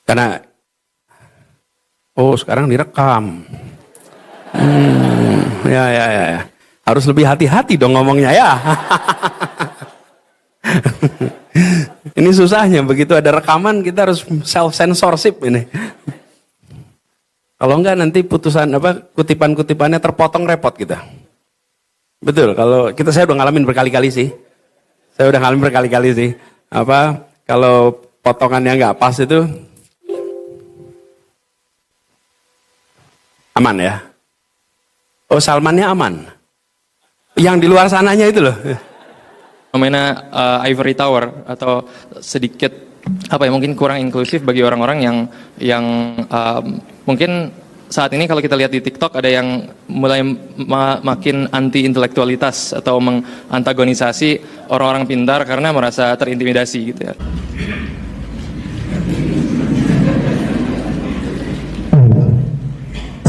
Karena sekarang direkam. Ya. Harus lebih hati-hati dong ngomongnya ya. Ini susahnya, begitu ada rekaman kita harus self censorship ini. Kalau enggak nanti kutipan-kutipannya terpotong, repot kita. Betul, saya udah ngalamin berkali-kali sih. Kalau potongannya nggak pas itu aman ya. Salmannya aman. Yang di luar sananya itu loh. Fenomena ivory tower atau sedikit mungkin kurang inklusif bagi orang-orang yang mungkin saat ini kalau kita lihat di TikTok ada yang mulai makin anti intelektualitas atau mengantagonisasi orang-orang pintar karena merasa terintimidasi gitu ya.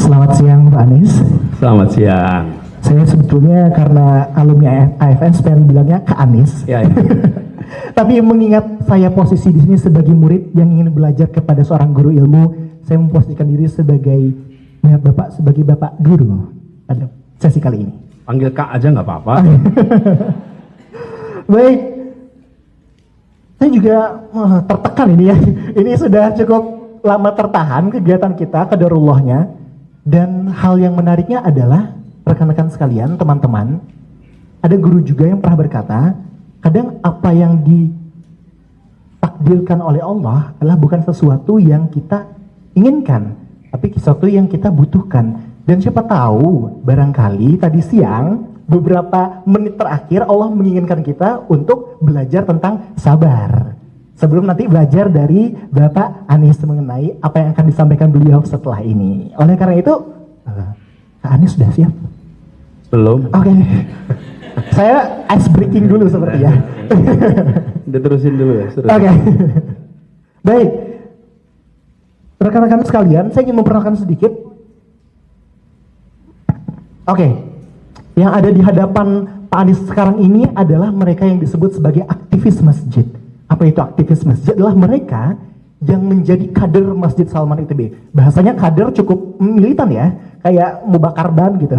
Selamat siang Pak Anies. Selamat siang. Saya sebetulnya karena alumni AFN pengen bilangnya Kak Anies. Ya. Tapi mengingat saya posisi di sini sebagai murid yang ingin belajar kepada seorang guru ilmu, saya memposisikan diri melihat Bapak sebagai Bapak Guru pada sesi kali ini. Panggil Kak aja nggak apa-apa. Baik, saya juga tertekan ini ya. Ini sudah cukup lama tertahan kegiatan kita, qadarullahnya. Dan hal yang menariknya adalah rekan-rekan sekalian, teman-teman, ada guru juga yang pernah berkata, kadang apa yang ditakdirkan oleh Allah adalah bukan sesuatu yang kita inginkan, tapi sesuatu yang kita butuhkan. Dan siapa tahu, barangkali tadi siang, beberapa menit terakhir Allah menginginkan kita untuk belajar tentang sabar. Sebelum nanti belajar dari Bapak Anies mengenai apa yang akan disampaikan beliau setelah ini. Oleh karena itu, Kak Anies sudah siap? Belum. Oke. Saya ice breaking dulu seperti ya. Diterusin dulu ya. Oke. Baik. Rekan-rekan sekalian, saya ingin memperkenalkan sedikit. Oke. Yang ada di hadapan Pak Anies sekarang ini adalah mereka yang disebut sebagai aktivis masjid. Apa itu aktivis masjid? Adalah mereka yang menjadi kader Masjid Salman ITB. Bahasanya kader cukup militan ya, kayak mau bakar ban gitu.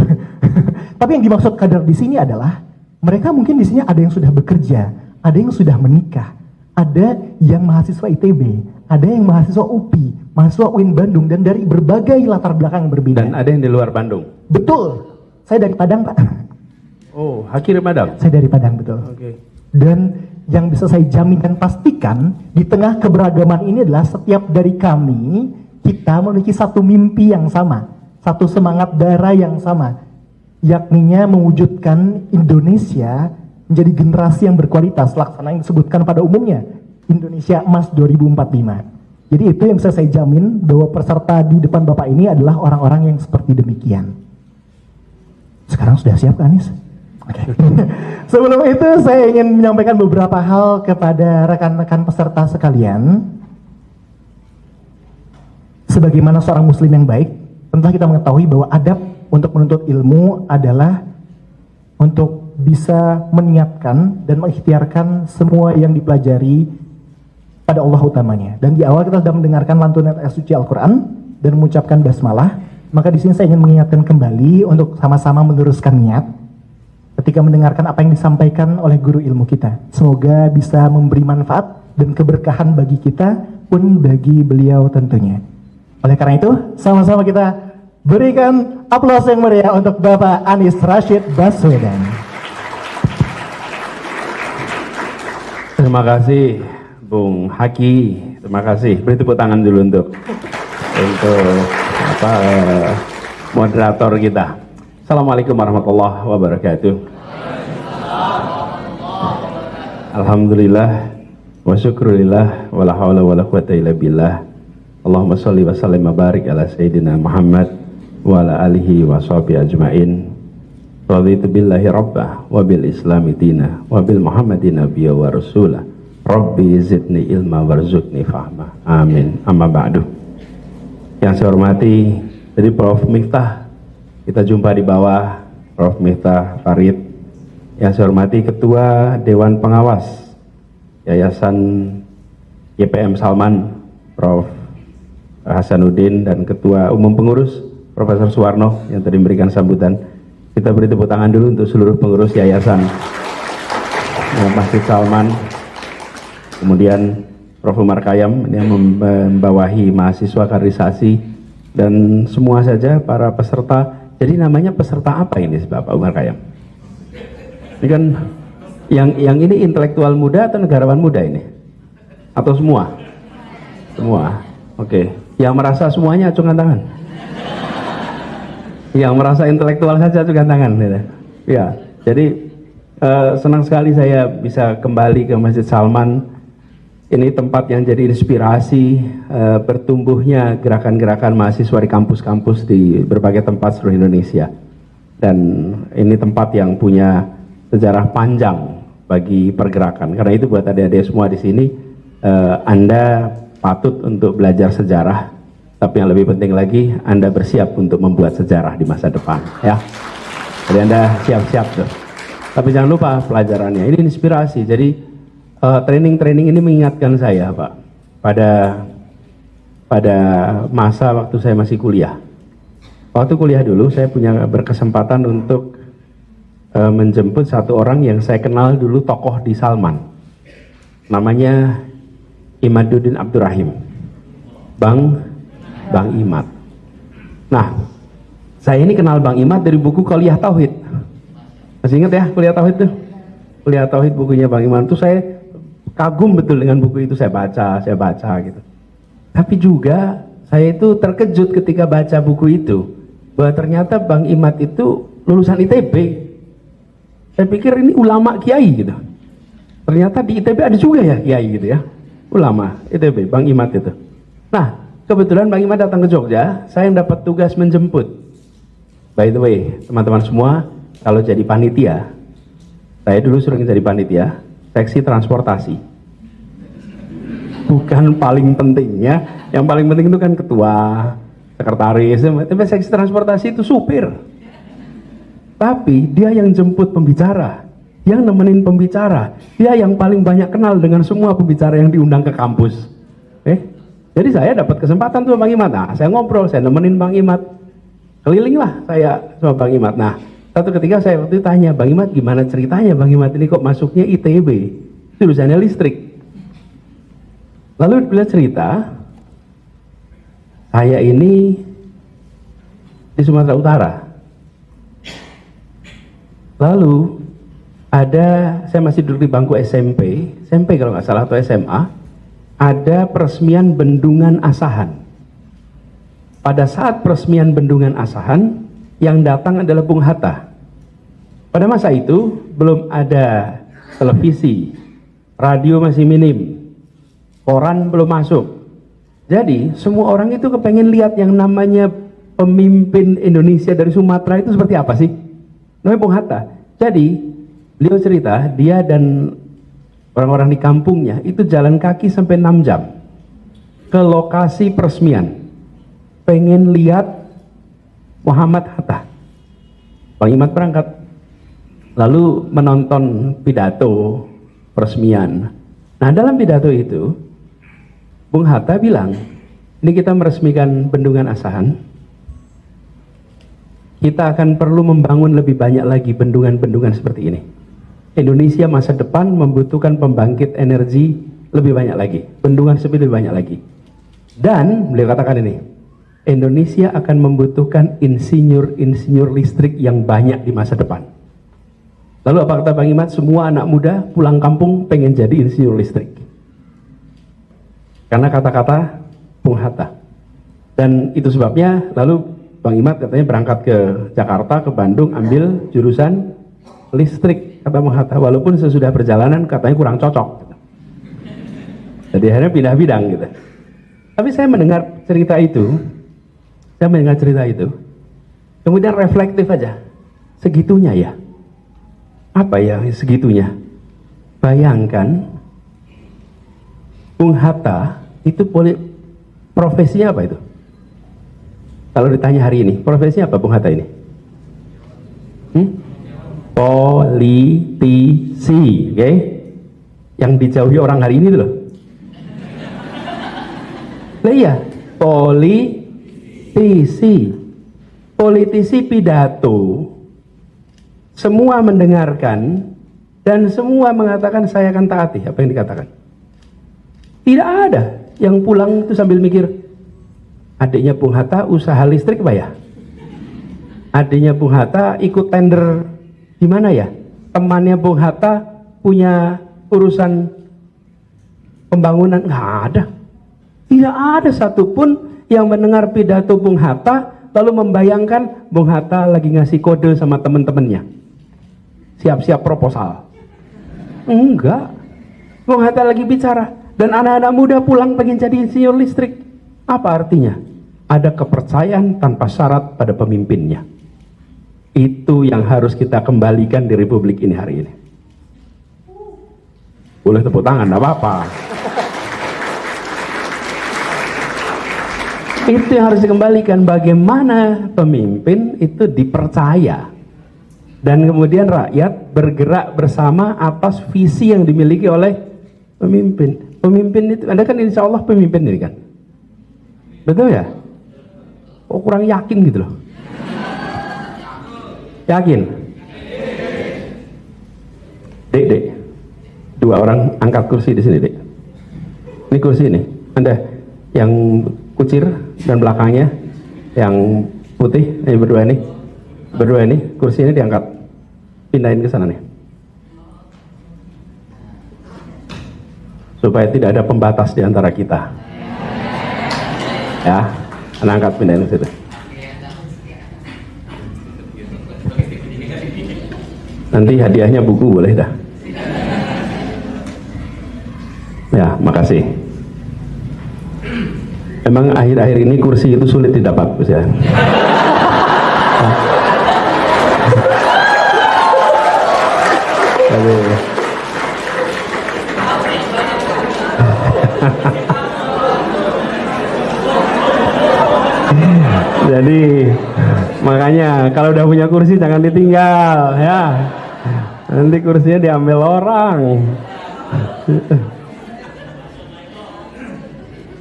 Tapi yang dimaksud kader di sini adalah mereka mungkin di sini ada yang sudah bekerja, ada yang sudah menikah, ada yang mahasiswa ITB, ada yang mahasiswa UPI, mahasiswa UIN Bandung, dan dari berbagai latar belakang yang berbeda. Dan ada yang di luar Bandung. Betul. Saya dari Padang, Pak. Oh, Haki dari Padang. Saya dari Padang, betul. Oke. Dan yang bisa saya jamin dan pastikan di tengah keberagaman ini adalah setiap dari kami, kita memiliki satu mimpi yang sama, satu semangat darah yang sama, yakninya mewujudkan Indonesia menjadi generasi yang berkualitas, laksana yang disebutkan pada umumnya Indonesia Emas 2045. Jadi itu yang bisa saya jamin bahwa peserta di depan Bapak ini adalah orang-orang yang seperti demikian. Sekarang sudah siap, Anies? Okay. Sebelum itu saya ingin menyampaikan beberapa hal kepada rekan-rekan peserta sekalian. Sebagaimana seorang muslim yang baik, tentunya kita mengetahui bahwa adab untuk menuntut ilmu adalah untuk bisa meniatkan dan mengikhtiarkan semua yang dipelajari pada Allah utamanya. Dan di awal kita sudah mendengarkan lantunan ayat suci Al-Quran dan mengucapkan basmalah. Maka di sini saya ingin mengingatkan kembali untuk sama-sama meneruskan niat ketika mendengarkan apa yang disampaikan oleh guru ilmu kita. Semoga bisa memberi manfaat dan keberkahan bagi kita pun bagi beliau tentunya. Oleh karena itu, sama-sama kita berikan aplaus yang meriah untuk Bapak Anies Rashid Baswedan. Terima kasih Bung Haki. Terima kasih. Beri tepuk tangan dulu untuk moderator kita. Assalamualaikum warahmatullahi wabarakatuh. Alhamdulillah wa syukurillah wa la hawla wa la quwata illa billah. Allahumma sholli wa sallim wa barik ala sayyidina Muhammad wa ala alihi wa sahbihi ajmain. Raditu billahi rabbah wa bil islami dina wa bil muhammadin nabiyya wa rasulah. Rabbi zidni ilma warzuqni fahma. Amin. Amma ba'du. Yang saya hormati dari Prof. Miftah, kita jumpa di bawah Prof. Miftah Farid. Yang saya hormati Ketua Dewan Pengawas Yayasan YPM Salman, Prof. Hasanuddin dan Ketua Umum Pengurus Profesor Suwarno yang tadi memberikan sambutan. Kita beri tepuk tangan dulu untuk seluruh pengurus Yayasan Masjid Salman. Kemudian Prof. Umar Khayyam yang membawahi mahasiswa kaderisasi dan semua saja para peserta. Jadi namanya peserta apa ini Bapak Umar Khayyam? Ini kan yang ini intelektual muda atau negarawan muda ini? Atau semua? Semua. Oke. Yang merasa semuanya acungkan tangan. Yang merasa intelektual saja acungkan tangan. Ya. Jadi senang sekali saya bisa kembali ke Masjid Salman. Ini tempat yang jadi inspirasi bertumbuhnya gerakan-gerakan mahasiswa di kampus-kampus di berbagai tempat seluruh Indonesia. Dan ini tempat yang punya sejarah panjang bagi pergerakan. Karena itu buat adik-adik semua di sini, Anda patut untuk belajar sejarah. Tapi yang lebih penting lagi, Anda bersiap untuk membuat sejarah di masa depan, ya. Jadi Anda siap-siap tuh. Tapi jangan lupa pelajarannya. Ini inspirasi. Jadi training-training ini mengingatkan saya, Pak, pada masa waktu saya masih kuliah. Waktu kuliah dulu, saya punya berkesempatan untuk menjemput satu orang yang saya kenal dulu tokoh di Salman. Namanya Imaduddin Abdurrahim. Bang Imad. Nah, saya ini kenal Bang Imad dari buku Kuliah Tauhid. Masih ingat ya Kuliah Tauhid tuh? Kuliah Tauhid bukunya Bang Imad itu saya kagum betul dengan buku itu, saya baca gitu. Tapi juga saya itu terkejut ketika baca buku itu bahwa ternyata Bang Imad itu lulusan ITB. Saya pikir ini ulama kiai gitu. Ternyata di ITB ada juga ya kiai gitu ya. Ulama ITB, Bang Imad itu. Nah, kebetulan Bang Imad datang ke Jogja, saya yang dapat tugas menjemput. By the way, teman-teman semua, kalau jadi panitia, saya dulu sering jadi panitia, seksi transportasi. Bukan paling pentingnya, yang paling penting itu kan ketua, sekretaris, tapi seksi transportasi itu supir. Tapi dia yang jemput pembicara, yang nemenin pembicara, dia yang paling banyak kenal dengan semua pembicara yang diundang ke kampus. Jadi saya dapat kesempatan tuh Bang Imad. Nah, saya ngobrol, saya nemenin Bang Imad. Keliling lah saya sama Bang Imad. Nah, satu ketika saya waktu itu tanya, Bang Imad gimana ceritanya Bang Imad ini kok masuknya ITB? Jurusannya listrik. Lalu beliau cerita, saya ini di Sumatera Utara. Lalu saya masih duduk di bangku SMP kalau nggak salah atau SMA, ada peresmian Bendungan Asahan. Pada saat peresmian Bendungan Asahan, yang datang adalah Bung Hatta. Pada masa itu belum ada televisi, radio masih minim, koran belum masuk. Jadi semua orang itu kepengen lihat yang namanya pemimpin Indonesia dari Sumatera itu seperti apa sih? Namanya Bung Hatta. Jadi beliau cerita dia dan orang-orang di kampungnya itu jalan kaki sampai 6 jam ke lokasi peresmian, pengen lihat Muhammad Hatta. Bang Imad berangkat lalu menonton pidato peresmian. Nah, dalam pidato itu Bung Hatta bilang, ini kita meresmikan Bendungan Asahan, kita akan perlu membangun lebih banyak lagi bendungan-bendungan seperti ini. Indonesia masa depan membutuhkan pembangkit energi lebih banyak lagi, bendungan seperti lebih banyak lagi. Dan beliau katakan ini, Indonesia akan membutuhkan insinyur-insinyur listrik yang banyak di masa depan. Lalu apa kata Bang Imad? Semua anak muda pulang kampung pengen jadi insinyur listrik. Karena kata-kata Bung Hatta. Dan itu sebabnya lalu Bang Imad katanya berangkat ke Jakarta, ke Bandung, ambil jurusan listrik, kata Bung Hatta. Walaupun sesudah perjalanan katanya kurang cocok. Jadi akhirnya pindah bidang gitu. Tapi saya mendengar cerita itu, kemudian reflektif aja. Segitunya ya? Apa ya segitunya? Bayangkan, Bung Hatta itu profesinya apa itu? Kalau ditanya hari ini, profesinya apa Bung Hatta ini? Politisi, oke? Yang dijauhi orang hari ini tuh loh. Nah iya, Politisi. Politisi pidato, semua mendengarkan dan semua mengatakan saya akan taati apa yang dikatakan. Tidak ada yang pulang itu sambil mikir, adiknya Bung Hatta usaha listrik apa ya? Adiknya Bung Hatta ikut tender di mana ya? Temannya Bung Hatta punya urusan pembangunan, nggak ada. Tidak ada satupun yang mendengar pidato Bung Hatta lalu membayangkan Bung Hatta lagi ngasih kode sama teman-temannya, siap-siap proposal. Enggak, Bung Hatta lagi bicara dan anak-anak muda pulang pengen jadi insinyur listrik. Apa artinya? Ada kepercayaan tanpa syarat pada pemimpinnya. Itu yang harus kita kembalikan di Republik ini hari ini. Boleh tepuk tangan, enggak apa-apa. Itu yang harus dikembalikan, bagaimana pemimpin itu dipercaya dan kemudian rakyat bergerak bersama atas visi yang dimiliki oleh pemimpin. Pemimpin itu, Anda kan insya Allah pemimpin ini kan, betul ya? Oh, kurang yakin gitu loh. Yakin? Dek, dua orang angkat kursi di sini, Dek. Ini kursi ini, Anda yang kucir dan belakangnya yang putih, ini berdua ini kursi ini diangkat, pindahin ke sana nih, supaya tidak ada pembatas di antara kita. Ya, angkat, pindahin ke situ. Nanti hadiahnya buku boleh dah. Ya, makasih. Memang akhir-akhir ini kursi itu sulit didapat, Gus ya. Jadi makanya kalau udah punya kursi jangan ditinggal ya. Nanti kursinya diambil orang.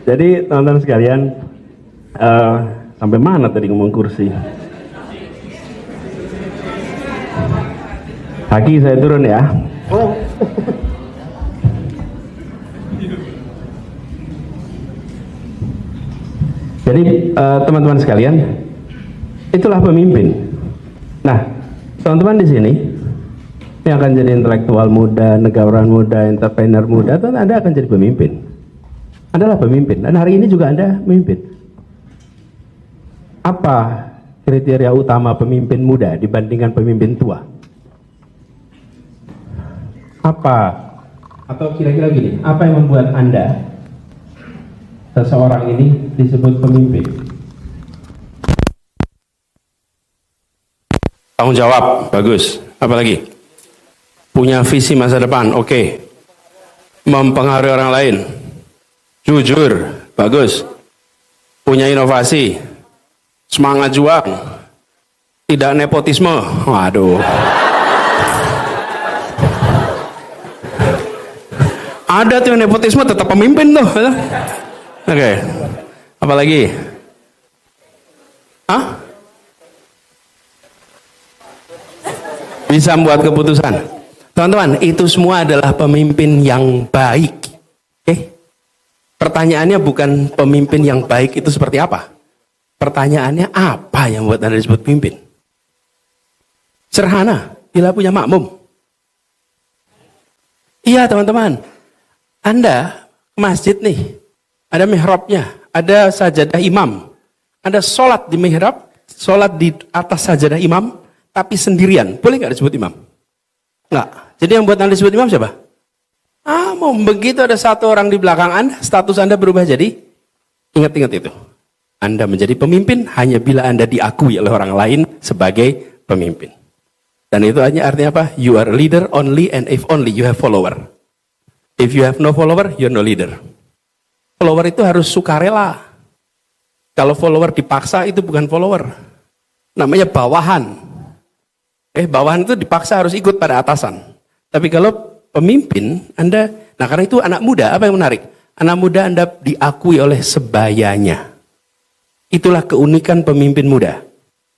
Jadi teman-teman sekalian, sampai mana tadi ngomong kursi? Kaki saya turun ya. Oh. Jadi teman-teman sekalian, itulah pemimpin. Nah, teman-teman di sini yang akan jadi intelektual muda, negarawan muda, entrepreneur muda, Anda akan jadi pemimpin. Adalah pemimpin, dan hari ini juga Anda memimpin. Apa kriteria utama pemimpin muda dibandingkan pemimpin tua? Apa, atau kira-kira gini, apa yang membuat Anda, seseorang ini disebut pemimpin? Tanggung jawab, bagus. Apa lagi? Punya visi masa depan, oke. Mempengaruhi orang lain, jujur, bagus. Punya inovasi, semangat juang, tidak nepotisme. Waduh. Ada tuh yang nepotisme tetap pemimpin tuh. Oke. Apa lagi? Hah? Bisa membuat keputusan. Teman-teman, itu semua adalah pemimpin yang baik. Oke? Pertanyaannya bukan pemimpin yang baik itu seperti apa. Pertanyaannya apa yang membuat Anda disebut pemimpin? Sederhana, bila punya makmum. Iya teman-teman, Anda ke masjid nih, ada mihrabnya, ada sajadah imam. Anda sholat di mihrab, sholat di atas sajadah imam, tapi sendirian. Boleh nggak disebut imam? Nggak. Jadi yang buat Anda disebut imam siapa? Mau begitu ada satu orang di belakang Anda, status Anda berubah jadi, ingat-ingat itu. Anda menjadi pemimpin hanya bila Anda diakui oleh orang lain sebagai pemimpin. Dan itu artinya apa? You are a leader only and if only you have follower. If you have no follower, you're no leader. Follower itu harus sukarela. Kalau follower dipaksa itu bukan follower. Namanya bawahan. Bawahan itu dipaksa harus ikut pada atasan. Tapi kalau pemimpin, Anda, nah karena itu anak muda, apa yang menarik? Anak muda Anda diakui oleh sebayanya. Itulah keunikan pemimpin muda.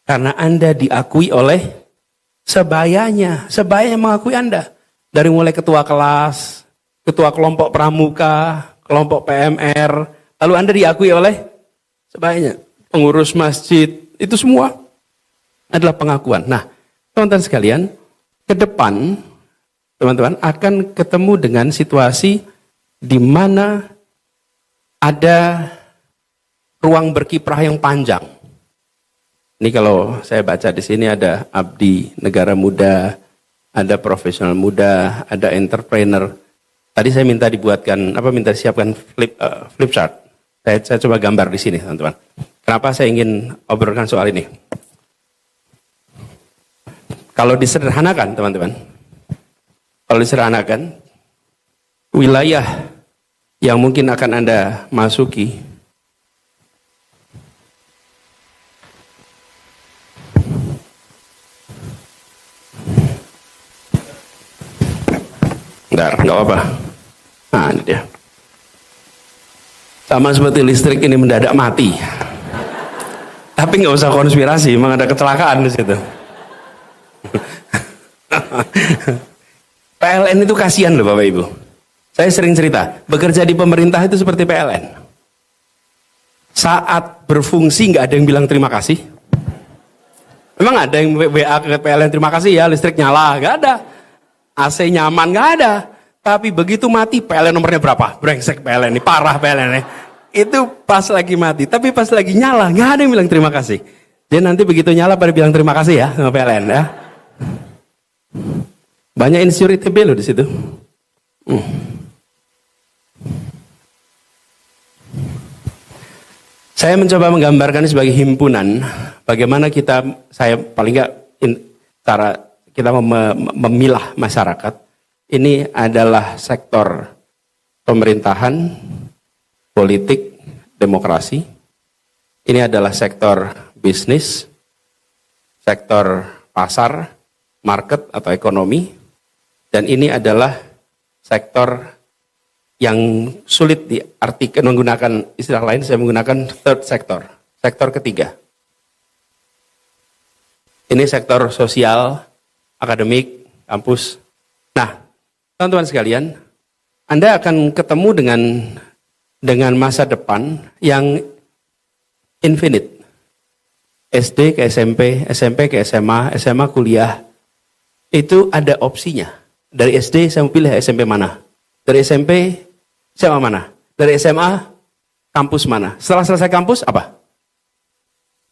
Karena Anda diakui oleh sebayanya mengakui Anda. Dari mulai ketua kelas, ketua kelompok pramuka, kelompok PMR, lalu Anda diakui oleh sebayanya. Pengurus masjid, itu semua adalah pengakuan. Nah, teman-teman sekalian, ke depan teman-teman akan ketemu dengan situasi di mana ada ruang berkiprah yang panjang. Ini kalau saya baca di sini ada abdi negara muda, ada profesional muda, ada entrepreneur. Tadi saya minta disiapkan flip chart. Saya coba gambar di sini, teman-teman. Kenapa saya ingin obrolkan soal ini? Kalau disederhanakan, teman-teman, wilayah yang mungkin akan Anda masuki nggak apa-apa. Nah, ini dia. Sama seperti listrik ini mendadak mati. Tapi nggak usah konspirasi, memang ada kecelakaan di situ. PLN itu kasihan loh Bapak Ibu. Saya sering cerita, bekerja di pemerintah itu seperti PLN. Saat berfungsi nggak ada yang bilang terima kasih. Memang ada yang WA ke PLN terima kasih ya listrik nyala, nggak ada. AC nyaman, nggak ada. Tapi begitu mati PLN nomornya berapa? Brengsek PLN ini, parah PLN ini. Itu pas lagi mati, tapi pas lagi nyala nggak ada yang bilang terima kasih. Jadi nanti begitu nyala pada bilang terima kasih ya sama PLN ya. Banyak insecurity loh di situ. Saya mencoba menggambarkan sebagai himpunan bagaimana saya paling nggak cara kita memilah masyarakat. Ini adalah sektor pemerintahan, politik, demokrasi. Ini adalah sektor bisnis, sektor pasar, market atau ekonomi. Dan ini adalah sektor yang sulit diartikan menggunakan istilah lain, saya menggunakan third sector, sektor ketiga. Ini sektor sosial, akademik, kampus. Nah, teman-teman sekalian, Anda akan ketemu dengan masa depan yang infinite. SD ke SMP, SMP ke SMA, SMA kuliah, itu ada opsinya. Dari SD saya mau pilih SMP mana. Dari SMP SMA mana. Dari SMA kampus mana. Setelah selesai kampus apa?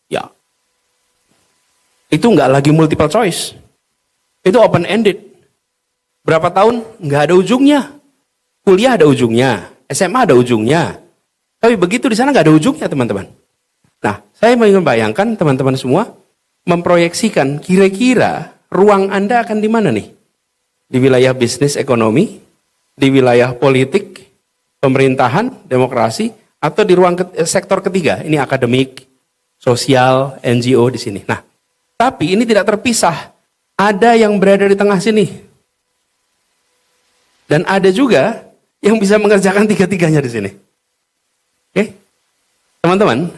Ya. Itu nggak lagi multiple choice. Itu open ended. Berapa tahun? Nggak ada ujungnya. Kuliah ada ujungnya. SMA ada ujungnya. Tapi begitu di sana nggak ada ujungnya teman-teman. Nah, saya ingin membayangkan teman-teman semua memproyeksikan kira-kira ruang Anda akan di mana nih? Di wilayah bisnis ekonomi, di wilayah politik, pemerintahan, demokrasi, atau di ruang sektor ketiga. Ini akademik, sosial, NGO di sini. Nah, tapi ini tidak terpisah. Ada yang berada di tengah sini. Dan ada juga yang bisa mengerjakan tiga-tiganya di sini. Oke? Teman-teman,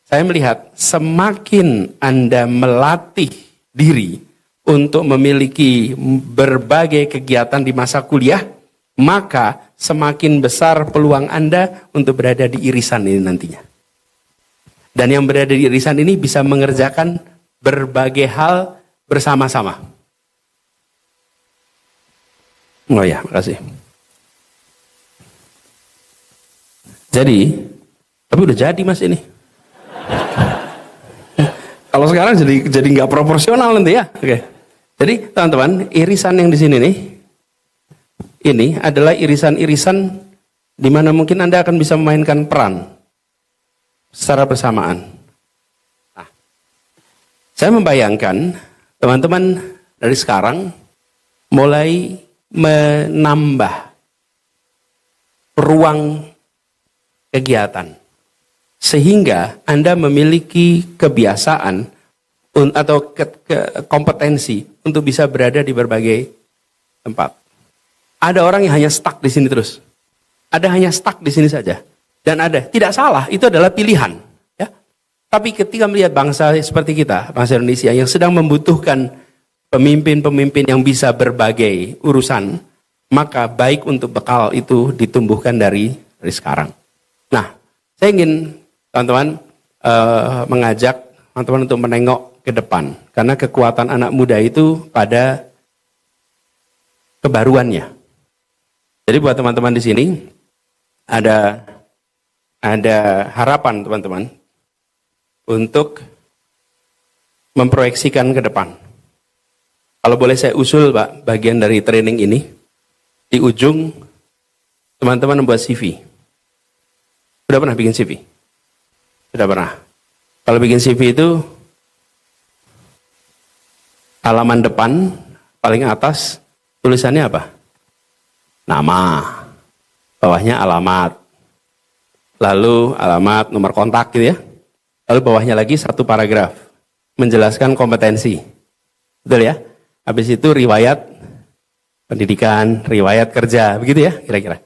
saya melihat semakin Anda melatih diri untuk memiliki berbagai kegiatan di masa kuliah, maka semakin besar peluang Anda untuk berada di irisan ini nantinya. Dan yang berada di irisan ini bisa mengerjakan berbagai hal bersama-sama. Oh ya, makasih. Jadi, tapi udah jadi mas ini. Kalau sekarang jadi nggak proporsional nanti ya. Oke. Jadi teman-teman, irisan yang di sini nih, ini adalah irisan-irisan di mana mungkin Anda akan bisa memainkan peran secara bersamaan. Nah, saya membayangkan teman-teman dari sekarang mulai menambah ruang kegiatan sehingga Anda memiliki kebiasaan atau kompetensi untuk bisa berada di berbagai tempat. Ada orang yang hanya stuck di sini terus. Ada hanya stuck di sini saja. Dan ada, tidak salah, itu adalah pilihan. Ya. Tapi ketika melihat bangsa seperti kita, bangsa Indonesia yang sedang membutuhkan pemimpin-pemimpin yang bisa berbagai urusan, maka baik untuk bekal itu ditumbuhkan dari sekarang. Nah, saya ingin teman-teman mengajak teman-teman untuk menengok ke depan, karena kekuatan anak muda itu pada kebaruannya. Jadi buat teman-teman di sini ada harapan teman-teman untuk memproyeksikan ke depan. Kalau boleh saya usul Pak, bagian dari training ini, di ujung teman-teman membuat CV. Sudah pernah bikin CV? Sudah pernah. Kalau bikin CV itu halaman depan paling atas tulisannya apa? Nama, bawahnya alamat, lalu alamat, nomor kontak gitu ya. Lalu bawahnya lagi satu paragraf menjelaskan kompetensi, betul ya? Habis itu riwayat pendidikan, riwayat kerja, begitu ya kira-kira.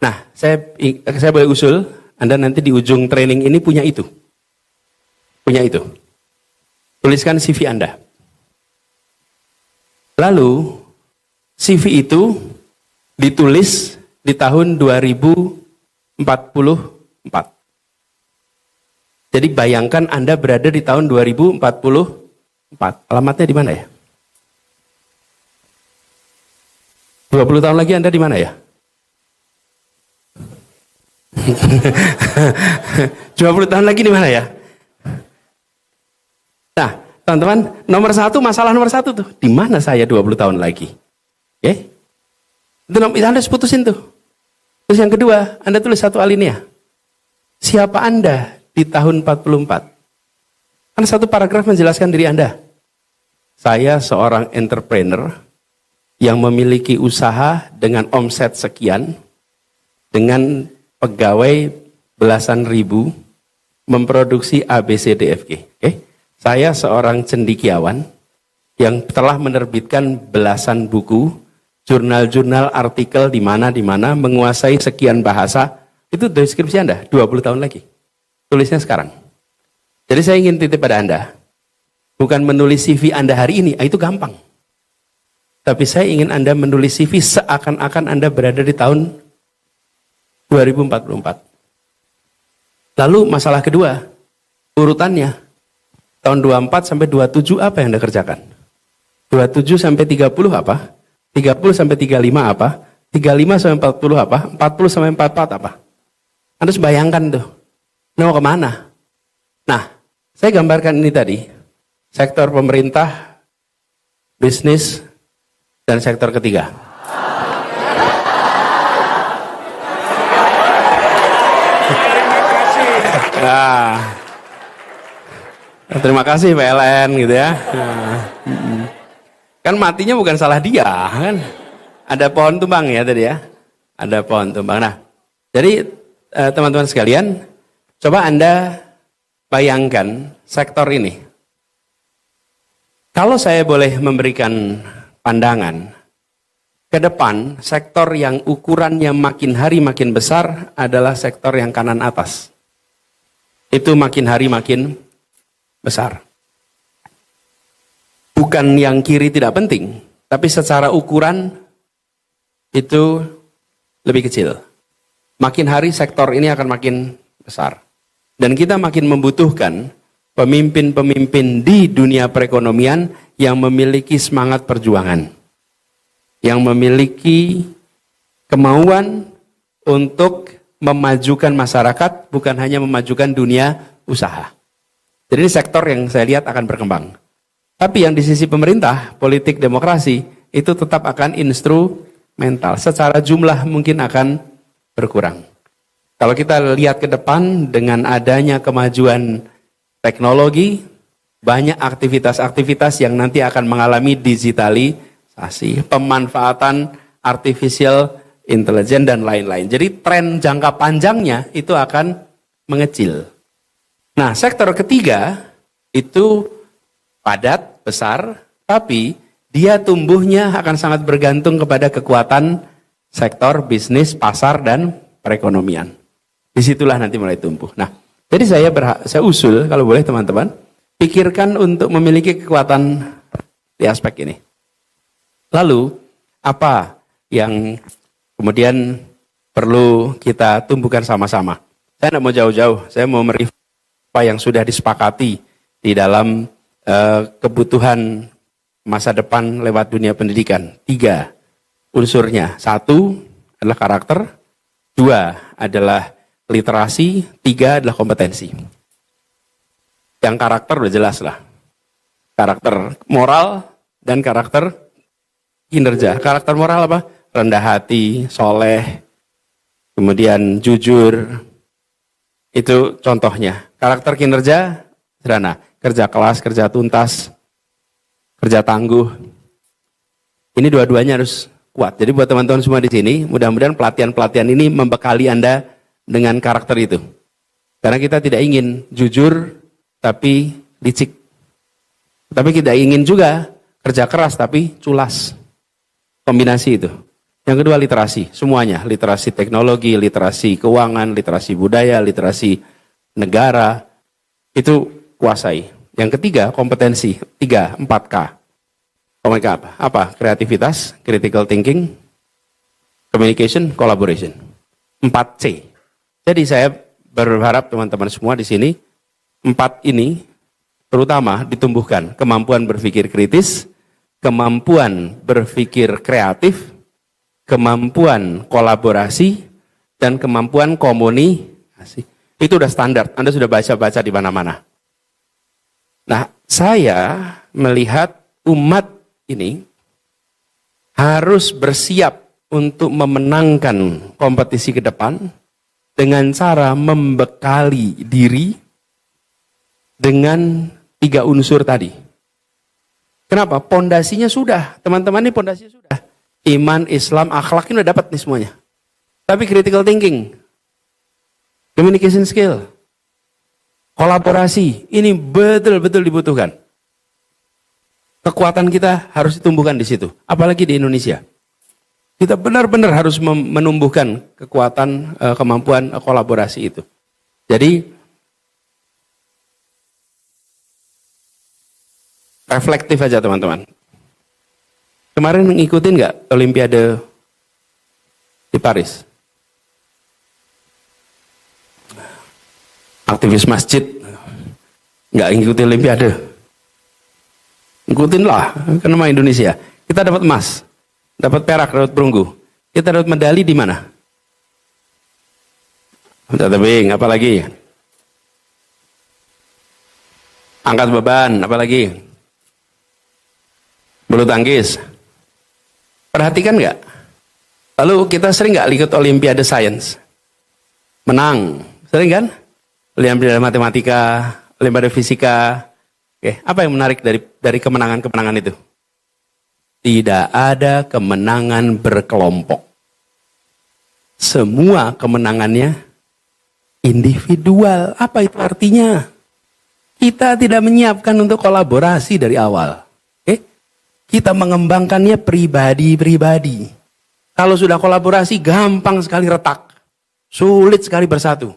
Nah, saya boleh usul, Anda nanti di ujung training ini punya itu. Punya itu. Tuliskan CV Anda. Lalu, CV itu ditulis di tahun 2044. Jadi bayangkan Anda berada di tahun 2044. Alamatnya di mana ya? 20 tahun lagi Anda di mana ya? 20 tahun lagi di mana ya? Nah, teman-teman, masalah nomor satu tuh, di mana saya 20 tahun lagi? Oke? Itu Anda putusin tuh. Terus yang kedua, Anda tulis satu alinea. Siapa Anda di tahun 44? Kan satu paragraf menjelaskan diri Anda. Saya seorang entrepreneur yang memiliki usaha dengan omset sekian, dengan pegawai belasan ribu, memproduksi ABCDFG. Oke? Saya seorang cendekiawan yang telah menerbitkan belasan buku, jurnal-jurnal, artikel di mana, menguasai sekian bahasa. Itu deskripsi Anda 20 tahun lagi. Tulisnya sekarang. Jadi saya ingin titip pada Anda, bukan menulis CV Anda hari ini, itu gampang. Tapi saya ingin Anda menulis CV seakan-akan Anda berada di tahun 2044. Lalu masalah kedua, urutannya, tahun 24 sampai 27 apa yang Anda kerjakan? 27 sampai 30 apa? 30 sampai 35 apa? 35 sampai 40 apa? 40 sampai 44 apa? Anda harus bayangkan tuh. Nah, mau kemana? Nah, saya gambarkan ini tadi. Sektor pemerintah, bisnis, dan sektor ketiga. Nah, terima kasih PLN gitu ya. Nah, kan matinya bukan salah dia kan. Ada pohon tumbang ya tadi ya. Ada pohon tumbang. Nah, jadi teman-teman sekalian, coba Anda bayangkan sektor ini. Kalau saya boleh memberikan pandangan, ke depan sektor yang ukurannya makin hari makin besar adalah sektor yang kanan atas. Itu makin hari makin besar. Bukan yang kiri tidak penting, tapi secara ukuran itu lebih kecil. Makin hari sektor ini akan makin besar. Dan kita makin membutuhkan pemimpin-pemimpin di dunia perekonomian yang memiliki semangat perjuangan. Yang memiliki kemauan untuk memajukan masyarakat, bukan hanya memajukan dunia usaha. Jadi ini sektor yang saya lihat akan berkembang. Tapi yang di sisi pemerintah, politik demokrasi, itu tetap akan instrumental. Secara jumlah mungkin akan berkurang. Kalau kita lihat ke depan dengan adanya kemajuan teknologi, banyak aktivitas-aktivitas yang nanti akan mengalami digitalisasi, pemanfaatan artificial intelligence dan lain-lain. Jadi tren jangka panjangnya itu akan mengecil. Nah, sektor ketiga itu padat, besar, tapi dia tumbuhnya akan sangat bergantung kepada kekuatan sektor bisnis, pasar, dan perekonomian. Disitulah nanti mulai tumbuh. Nah, jadi Jadi saya usul, kalau boleh teman-teman, pikirkan untuk memiliki kekuatan di aspek ini. Lalu, apa yang kemudian perlu kita tumbuhkan sama-sama? Saya tidak mau jauh-jauh, saya mau mereview apa yang sudah disepakati di dalam kebutuhan masa depan lewat dunia pendidikan. 3 unsurnya. 1 adalah karakter, 2 adalah literasi, 3 adalah kompetensi. Yang karakter udah jelas lah. Karakter moral dan karakter kinerja. Karakter moral apa? Rendah hati, soleh, kemudian jujur. Itu contohnya. Karakter kinerja, sederhana. Kerja kelas, kerja tuntas, kerja tangguh. Ini dua-duanya harus kuat. Jadi buat teman-teman semua di sini, mudah-mudahan pelatihan-pelatihan ini membekali Anda dengan karakter itu. Karena kita tidak ingin jujur tapi licik. Tapi tidak ingin juga kerja keras tapi culas. Kombinasi itu. Yang kedua literasi, semuanya. Literasi teknologi, literasi keuangan, literasi budaya, literasi negara. Itu kuasai. Yang ketiga kompetensi, 3, 4K. Omega apa? Kreativitas, critical thinking, communication, collaboration. 4C. Jadi saya berharap teman-teman semua di sini 4 ini terutama ditumbuhkan kemampuan berpikir kritis, kemampuan berpikir kreatif, kemampuan kolaborasi, dan kemampuan komunikasi. Itu udah standar. Anda sudah baca-baca di mana-mana. Nah, saya melihat umat ini harus bersiap untuk memenangkan kompetisi ke depan dengan cara membekali diri dengan 3 unsur tadi. Kenapa? Pondasinya sudah. Teman-teman ini pondasinya sudah. Iman, Islam, akhlak ini udah dapat nih semuanya. Tapi critical thinking, communication skill, kolaborasi, ini betul-betul dibutuhkan. Kekuatan kita harus ditumbuhkan di situ. Apalagi di Indonesia. Kita benar-benar harus menumbuhkan kekuatan, kemampuan kolaborasi itu. Jadi, reflektif aja teman-teman. Kemarin ngikutin nggak Olimpiade di Paris? Aktivis masjid nggak ngikutin Olimpiade. Ngikutin lah, kan nama Indonesia. Kita dapat emas. Dapat perak, dapat perunggu. Kita dapat medali di mana? Tebing, apa lagi? Angkat beban, apa lagi? Bulu tangkis. Perhatikan nggak? Lalu kita sering nggak ikut Olimpiade Science? Menang, sering kan? Olimpiade Matematika, Olimpiade Fisika. Oke, apa yang menarik dari kemenangan-kemenangan itu? Tidak ada kemenangan berkelompok. Semua kemenangannya individual. Apa itu artinya? Kita tidak menyiapkan untuk kolaborasi dari awal. Kita mengembangkannya pribadi-pribadi. Kalau sudah kolaborasi, gampang sekali retak. Sulit sekali bersatu.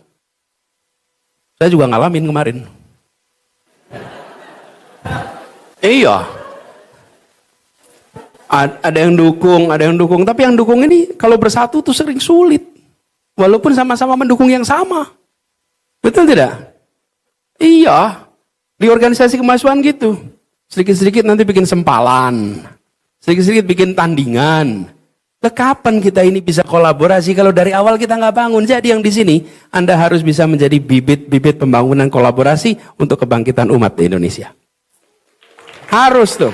Saya juga ngalamin kemarin. Iya. Ada yang dukung. Tapi yang dukung ini kalau bersatu tuh sering sulit. Walaupun sama-sama mendukung yang sama. Betul tidak? Iya. Di organisasi kemahasiswaan gitu. Sedikit-sedikit nanti bikin sempalan. Sedikit-sedikit bikin tandingan. Kapan kita ini bisa kolaborasi kalau dari awal kita nggak bangun? Jadi yang di sini Anda harus bisa menjadi bibit-bibit pembangunan kolaborasi untuk kebangkitan umat di Indonesia. Harus tuh.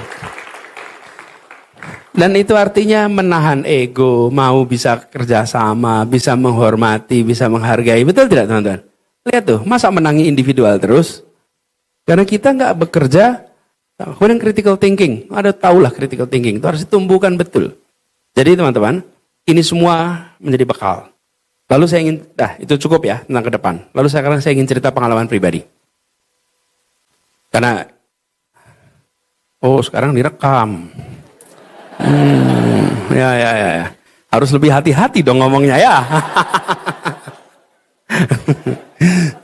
Dan itu artinya menahan ego, mau bisa kerjasama, bisa menghormati, bisa menghargai. Betul tidak teman-teman? Lihat tuh, masa menangi individual terus? Karena kita nggak bekerja. Kemudian critical thinking, ada tahulah critical thinking, itu harus ditumbuhkan betul. Jadi teman-teman, ini semua menjadi bekal. Lalu saya ingin, itu cukup ya tentang ke depan. Lalu sekarang saya ingin cerita pengalaman pribadi. Karena, sekarang direkam. Ya. Harus lebih hati-hati dong ngomongnya ya.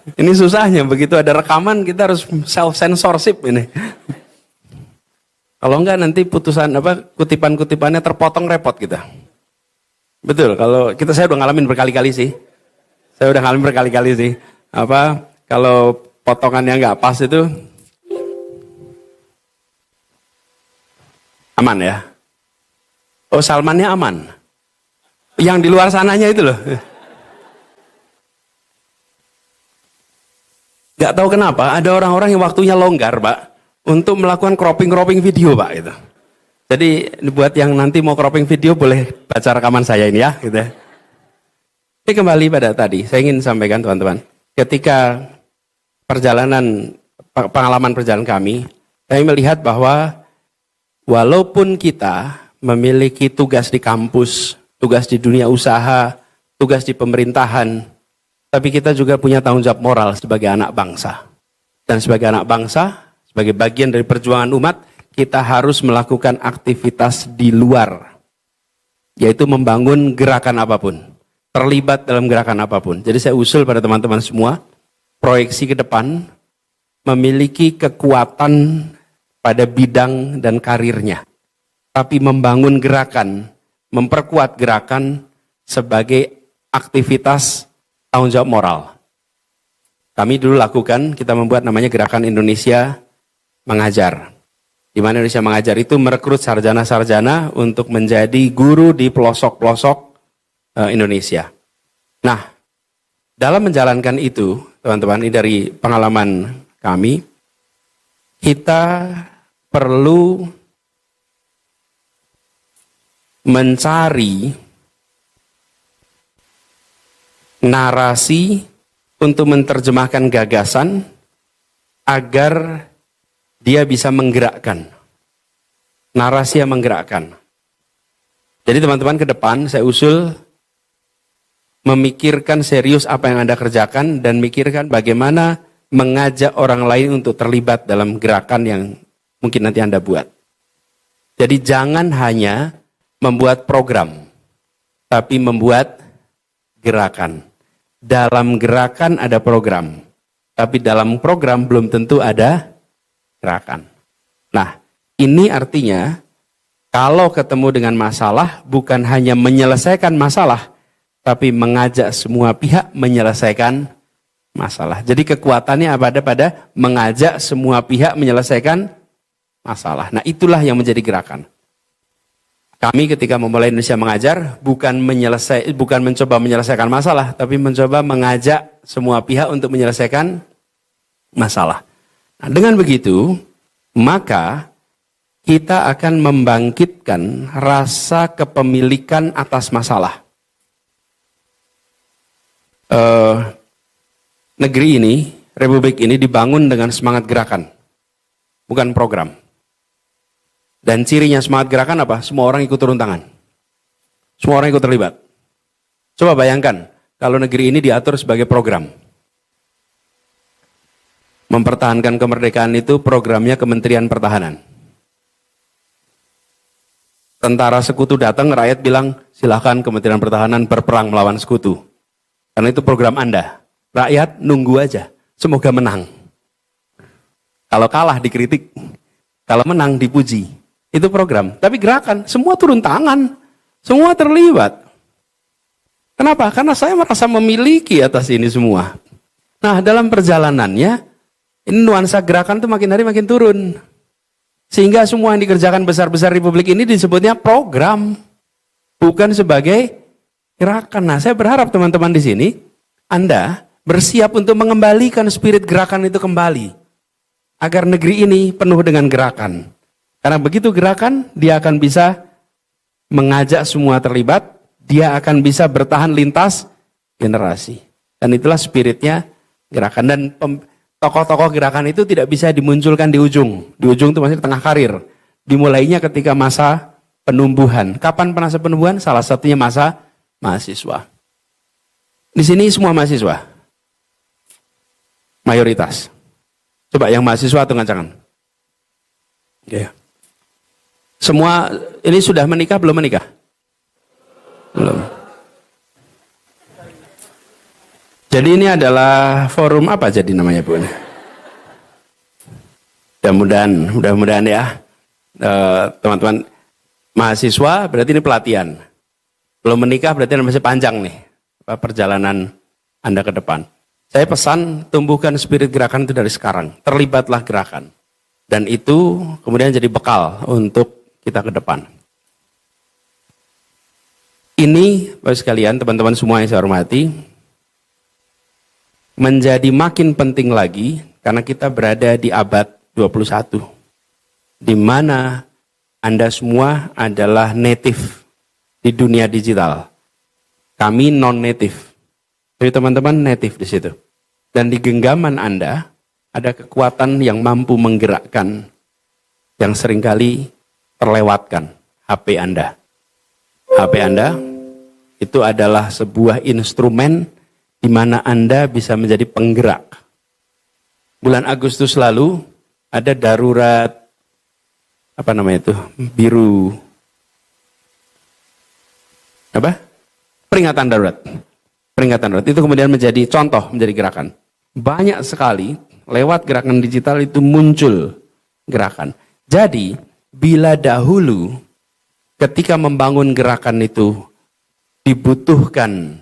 Ini susahnya, begitu ada rekaman kita harus self censorship ini. Kalau enggak nanti kutipan-kutipannya terpotong repot kita. Betul, kalau saya udah ngalamin berkali-kali sih. Kalau potongannya nggak pas itu aman ya. Oh, Salmannya aman. Yang di luar sananya itu loh. Gak tahu kenapa ada orang-orang yang waktunya longgar, Pak, untuk melakukan cropping video, Pak, gitu. Jadi buat yang nanti mau cropping video boleh baca rekaman saya ini ya, gitu. Ini kembali pada tadi, saya ingin sampaikan teman-teman, ketika pengalaman perjalanan kami, saya melihat bahwa walaupun kita memiliki tugas di kampus, tugas di dunia usaha, tugas di pemerintahan, tapi kita juga punya tanggung jawab moral sebagai anak bangsa. Dan sebagai anak bangsa, sebagai bagian dari perjuangan umat, kita harus melakukan aktivitas di luar. Yaitu membangun gerakan apapun. Terlibat dalam gerakan apapun. Jadi saya usul pada teman-teman semua, proyeksi ke depan, memiliki kekuatan pada bidang dan karirnya. Tapi membangun gerakan, memperkuat gerakan sebagai aktivitas tanggung jawab moral. Kami dulu lakukan, kita membuat namanya Gerakan Indonesia Mengajar. Di mana Indonesia Mengajar itu merekrut sarjana-sarjana untuk menjadi guru di pelosok-pelosok Indonesia. Nah, dalam menjalankan itu, teman-teman, ini dari pengalaman kami, kita perlu mencari narasi untuk menerjemahkan gagasan agar dia bisa menggerakkan. Narasi yang menggerakkan. Jadi teman-teman ke depan saya usul memikirkan serius apa yang Anda kerjakan dan mikirkan bagaimana mengajak orang lain untuk terlibat dalam gerakan yang mungkin nanti Anda buat. Jadi jangan hanya membuat program, tapi membuat gerakan. Dalam gerakan ada program, tapi dalam program belum tentu ada gerakan. Nah, ini artinya kalau ketemu dengan masalah bukan hanya menyelesaikan masalah, tapi mengajak semua pihak menyelesaikan masalah. Jadi kekuatannya ada pada mengajak semua pihak menyelesaikan masalah. Nah, itulah yang menjadi gerakan. Kami ketika memulai Indonesia Mengajar bukan mencoba menyelesaikan masalah, tapi mencoba mengajak semua pihak untuk menyelesaikan masalah. Nah, dengan begitu, maka kita akan membangkitkan rasa kepemilikan atas masalah. Negeri ini, Republik ini dibangun dengan semangat gerakan, bukan program. Dan cirinya semangat gerakan apa? Semua orang ikut turun tangan. Semua orang ikut terlibat. Coba bayangkan, kalau negeri ini diatur sebagai program. Mempertahankan kemerdekaan itu programnya Kementerian Pertahanan. Tentara sekutu datang, rakyat bilang, silahkan Kementerian Pertahanan berperang melawan sekutu. Karena itu program Anda. Rakyat nunggu aja, semoga menang. Kalau kalah dikritik, kalau menang dipuji. Itu program. Tapi gerakan, semua turun tangan. Semua terlibat. Kenapa? Karena saya merasa memiliki atas ini semua. Nah, dalam perjalanannya, ini nuansa gerakan itu makin hari makin turun. Sehingga semua yang dikerjakan besar-besar Republik ini disebutnya program. Bukan sebagai gerakan. Nah, saya berharap teman-teman di sini, Anda bersiap untuk mengembalikan spirit gerakan itu kembali. Agar negeri ini penuh dengan gerakan. Karena begitu gerakan, dia akan bisa mengajak semua terlibat, dia akan bisa bertahan lintas generasi. Dan itulah spiritnya gerakan. Dan tokoh-tokoh gerakan itu tidak bisa dimunculkan di ujung. Di ujung itu masih di tengah karir. Dimulainya ketika masa penumbuhan. Kapan masa penumbuhan? Salah satunya masa mahasiswa. Di sini semua mahasiswa. Mayoritas. Coba yang mahasiswa angkat tangan. Oke. Semua ini sudah menikah belum menikah? Belum. Jadi ini adalah forum apa jadi namanya Bu? Mudah-mudahan ya teman-teman mahasiswa berarti ini pelatihan. Belum menikah berarti masih panjang nih perjalanan Anda ke depan. Saya pesan tumbuhkan spirit gerakan itu dari sekarang. Terlibatlah gerakan. Dan itu kemudian jadi bekal untuk kita ke depan. Ini Bapak sekalian, teman-teman semua yang saya hormati, menjadi makin penting lagi karena kita berada di abad 21. Di mana Anda semua adalah native di dunia digital. Kami non-native. Jadi teman-teman native di situ. Dan di genggaman Anda ada kekuatan yang mampu menggerakkan yang seringkali terlewatkan. HP Anda. HP Anda itu adalah sebuah instrumen di mana Anda bisa menjadi penggerak. Bulan Agustus lalu ada darurat biru peringatan darurat itu kemudian menjadi contoh, menjadi gerakan. Banyak sekali lewat gerakan digital itu muncul gerakan. Jadi bila dahulu ketika membangun gerakan itu dibutuhkan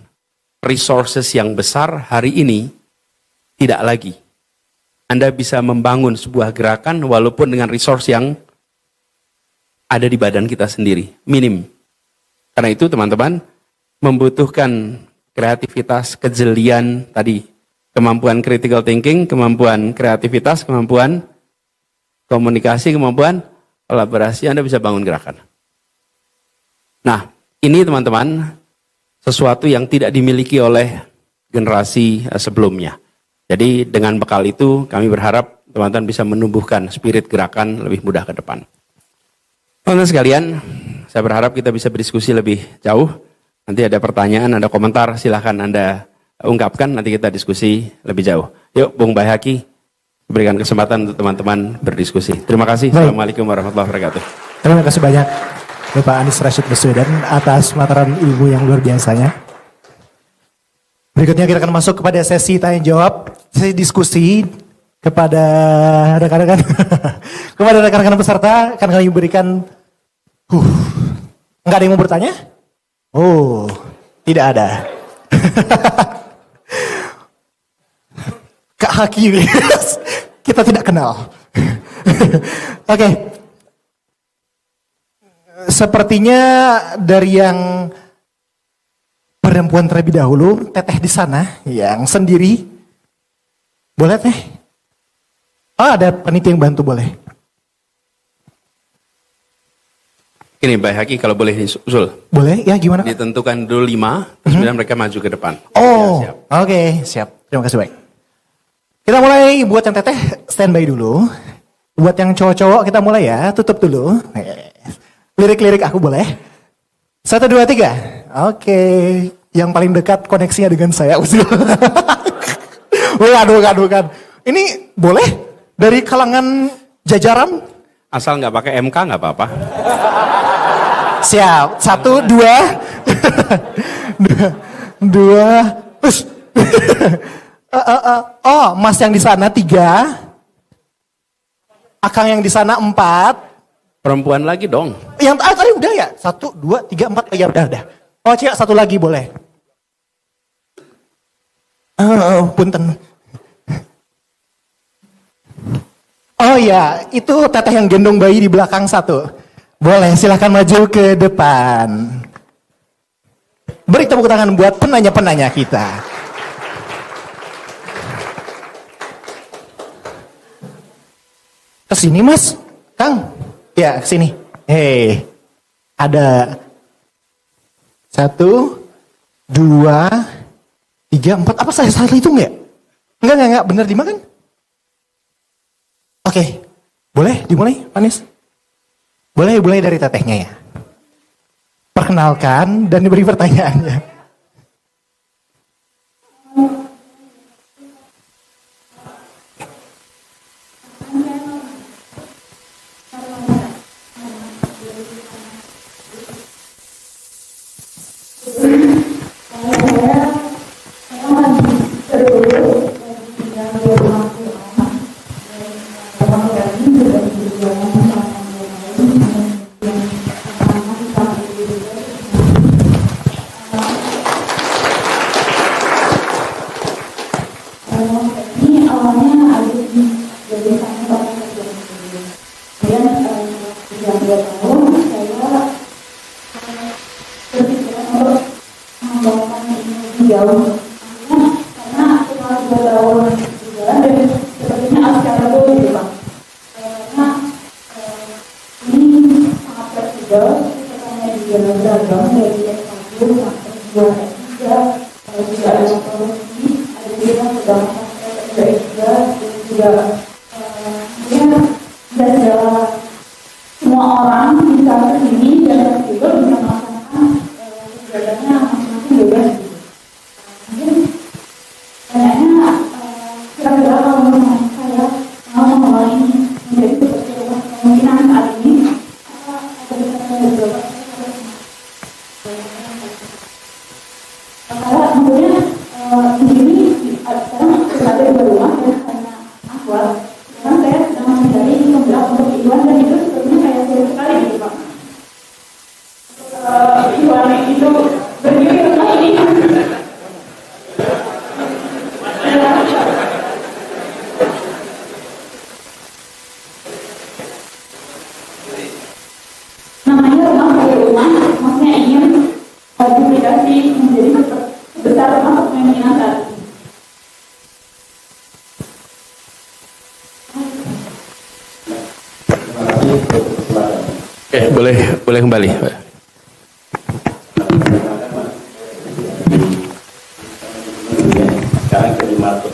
resources yang besar, hari ini tidak lagi. Anda bisa membangun sebuah gerakan walaupun dengan resource yang ada di badan kita sendiri, minim. Karena itu teman-teman, membutuhkan kreativitas, kejelian tadi, kemampuan critical thinking, kemampuan kreativitas, kemampuan komunikasi, kemampuan kolaborasi, Anda bisa bangun gerakan. Nah, ini teman-teman, sesuatu yang tidak dimiliki oleh generasi sebelumnya. Jadi dengan bekal itu, kami berharap teman-teman bisa menumbuhkan spirit gerakan lebih mudah ke depan. Teman-teman sekalian, saya berharap kita bisa berdiskusi lebih jauh. Nanti ada pertanyaan, ada komentar, silahkan Anda ungkapkan, nanti kita diskusi lebih jauh. Yuk, Bung Baihaqi, berikan kesempatan untuk teman-teman berdiskusi. Terima kasih. Baik. Assalamualaikum warahmatullahi wabarakatuh. Terima kasih banyak Bapak Anies Rashid Baswedan atas materi ilmu yang luar biasanya. Berikutnya kita akan masuk kepada sesi tanya jawab, sesi diskusi kepada rekan-rekan kepada rekan-rekan peserta akan kami berikan enggak ada yang mau bertanya? Oh, tidak ada. Kak Haki ini kita tidak kenal. Oke. Sepertinya dari yang perempuan terlebih dahulu, teteh di sana yang sendiri. Boleh teh? Oh, ada panitia yang bantu, boleh. Ini Baihaqi kalau boleh diusul. Boleh, ya gimana? Ditentukan dulu 5, terus kemudian mereka maju ke depan. Oh, Ya, siap. oke, siap. Terima kasih, baik. Kita mulai, buat yang teteh standby dulu. Buat yang cowok-cowok kita mulai ya, tutup dulu. Lirik-lirik aku boleh? 1, 2, 3. Oke, yang paling dekat koneksinya dengan saya. Waduh. Ini boleh? Dari kalangan jajaran? Asal nggak pakai MK nggak apa-apa. Siap. 1, 2. 2. Terus. Oh, Mas yang di sana 3. Akang yang di sana 4. Perempuan lagi dong. Yang tadi udah ya? 1, 2, 3, 4. Ya udah. Oh, Cia, 1 lagi boleh. Punten. Oh ya, itu teteh yang gendong bayi di belakang 1. Boleh, silahkan maju ke depan. Beri tepuk tangan buat penanya-penanya kita. Kesini Mas, Kang. Ya, kesini. Hei, ada 1, 2, 3, 4. Apa saya salah hitung ya? Enggak, bener 5 kan? Oke, boleh dimulai, Anies? Boleh dari tetehnya ya. Perkenalkan dan diberi pertanyaannya. beragam dari S1 sampai 2 S3, kalau juga ada yang promosi, ada juga yang sedang sampai ke S3, dan juga ya tidak semua orang bisa kesini dan juga bisa melaksanakan kegiatannya masing-masing bebas. Mungkin banyaknya kira-kira kalau misalnya saya mau mengelola ini menjadi seperti rumah kemungkinan saat ini, apa bisa saya beberapa karena maksudnya di sini sekarang berada di rumah dan hanya akwal. Sekarang saya sedang mencari penggerak untuk Iwan dan itu sepertinya kayak sulit sekali gitu Pak. Iwan itu berdiri di rumah ini. Namanya rumah sebagai rumah, maksudnya ingin duplikasi menjadi sebesar rumah kepemimpinan saat ini. Oke, boleh kembali, Pak. Sekarang ke Martin.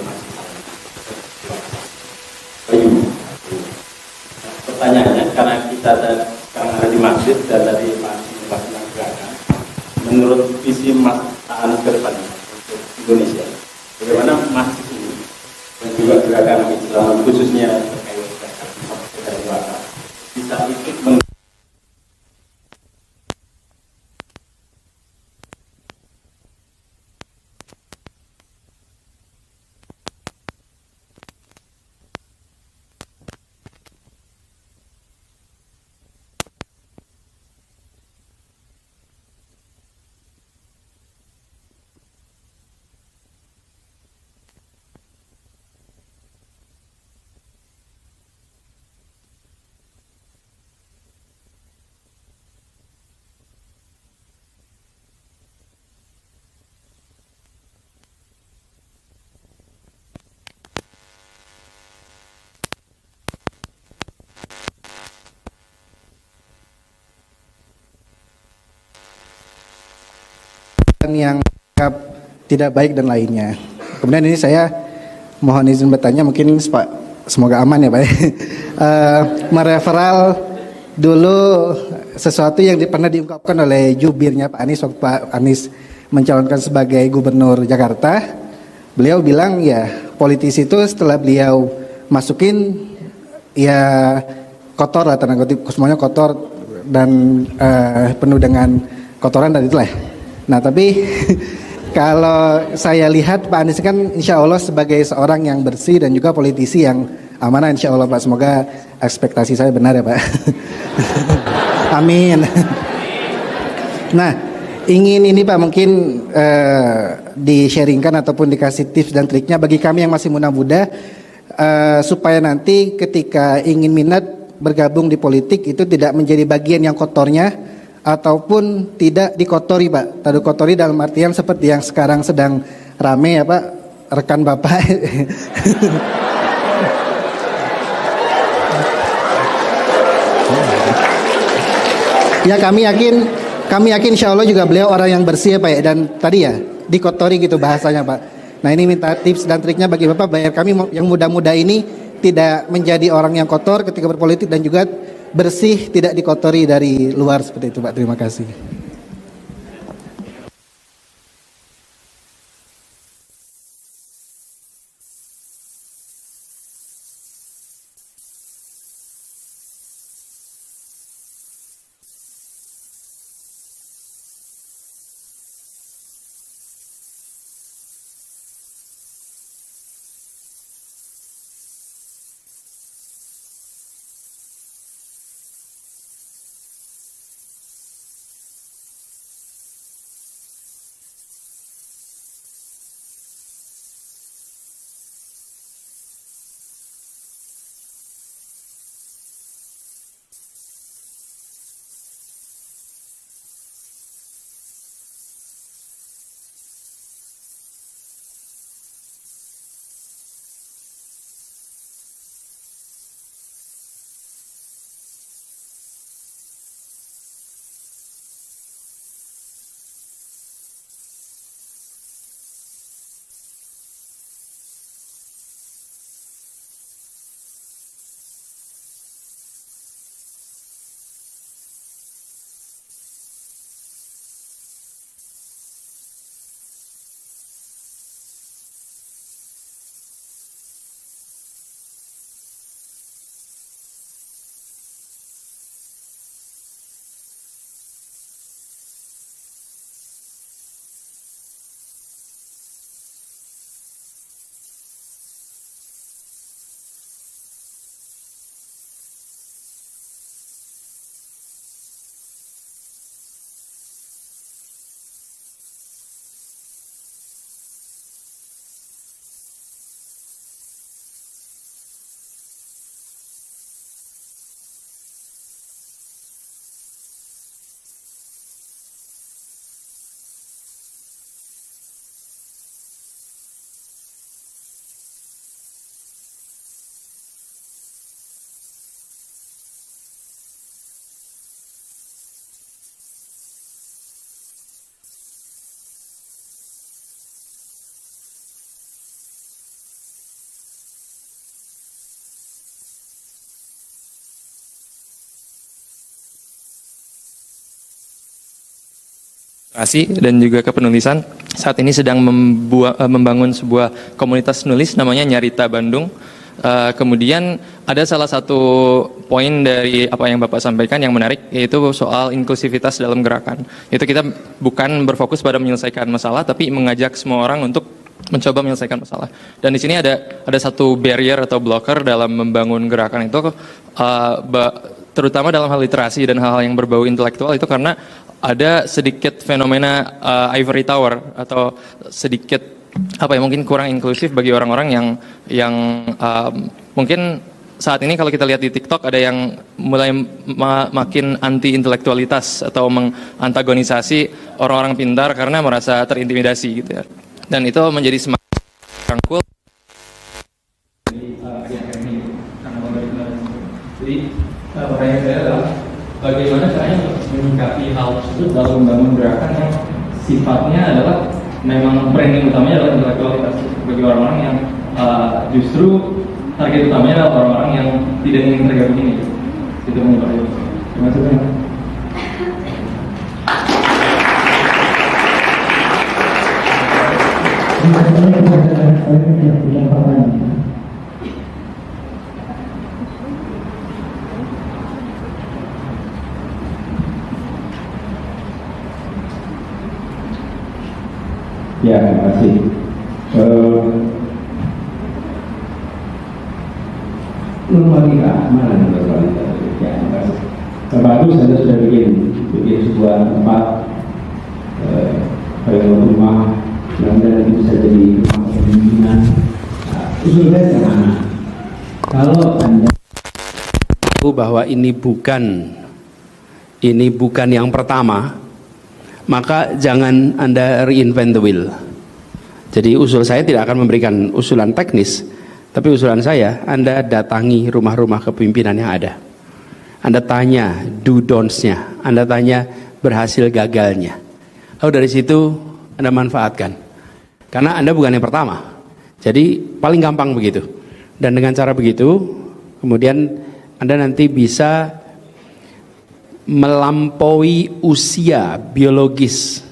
Pertanyaannya, karena kita ada di masjid dan dari masing-masing gerakan, menurut visi Mas Anies ke depan untuk Indonesia, bagaimana masjid ini dan juga gerakan Islam khususnya terkait dengan wakaf bisa ikut yang dianggap tidak baik dan lainnya. Kemudian ini saya mohon izin bertanya, mungkin semoga aman ya Pak. Mereferal dulu sesuatu yang pernah diungkapkan oleh jubirnya Pak Anies waktu Pak Anies mencalonkan sebagai gubernur Jakarta. Beliau bilang ya politisi itu setelah beliau masukin ya kotor lah, tanda kutip, semuanya kotor dan penuh dengan kotoran dan itulah. Nah tapi kalau saya lihat Pak Anies kan insya Allah sebagai seorang yang bersih dan juga politisi yang amanah insya Allah Pak. Semoga ekspektasi saya benar ya Pak. Amin. Nah ingin ini Pak mungkin di-sharingkan ataupun dikasih tips dan triknya bagi kami yang masih muda-muda supaya nanti ketika ingin minat bergabung di politik itu tidak menjadi bagian yang kotornya ataupun tidak dikotori Pak. Tadi kotori dalam artian seperti yang sekarang sedang rame ya Pak, rekan Bapak. Ya kami yakin insya Allah juga beliau orang yang bersih ya Pak ya, dan tadi ya dikotori gitu bahasanya Pak. Nah ini minta tips dan triknya bagi Bapak biar kami yang muda-muda ini tidak menjadi orang yang kotor ketika berpolitik dan juga bersih, tidak dikotori dari luar seperti itu Pak. Terima kasih. dan juga kepenulisan. Saat ini sedang membangun sebuah komunitas nulis namanya Nyarita Bandung. Kemudian ada salah satu poin dari apa yang Bapak sampaikan yang menarik, yaitu soal inklusivitas dalam gerakan. Itu kita bukan berfokus pada menyelesaikan masalah, tapi mengajak semua orang untuk mencoba menyelesaikan masalah. Dan di sini ada satu barrier atau blocker dalam membangun gerakan itu, terutama dalam hal literasi dan hal-hal yang berbau intelektual, itu karena ada sedikit fenomena ivory tower atau sedikit mungkin kurang inklusif bagi orang-orang yang mungkin saat ini kalau kita lihat di TikTok ada yang mulai makin anti intelektualitas atau mengantagonisasi orang-orang pintar karena merasa terintimidasi gitu ya. Dan itu menjadi semakin rangkul. Jadi pertanyaan saya adalah bagaimana caranya menyikapi hal tersebut dalam membangun gerakan yang sifatnya adalah memang branding utamanya adalah intelektualitas bagi orang-orang yang justru target utamanya adalah orang-orang yang tidak ingin tergabung ini. Itu menurut saya. Terima kasih. Ya, terima kasih. Normalita, mana normalita? Ya, terima kasih. Bagus, Anda sudah bikin sebuah tempat rumah, mudah-mudahan nanti bisa jadi rumah kepemimpinan. Usul saya sederhana. Kalau Anda tahu bahwa ini bukan yang pertama, maka jangan Anda reinvent the wheel. Jadi usul saya tidak akan memberikan usulan teknis, tapi usulan saya, Anda datangi rumah-rumah kepemimpinan yang ada. Anda tanya do don'ts-nya, Anda tanya berhasil gagalnya. Lalu dari situ Anda manfaatkan. Karena Anda bukan yang pertama. Jadi paling gampang begitu. Dan dengan cara begitu, kemudian Anda nanti bisa melampaui usia biologis.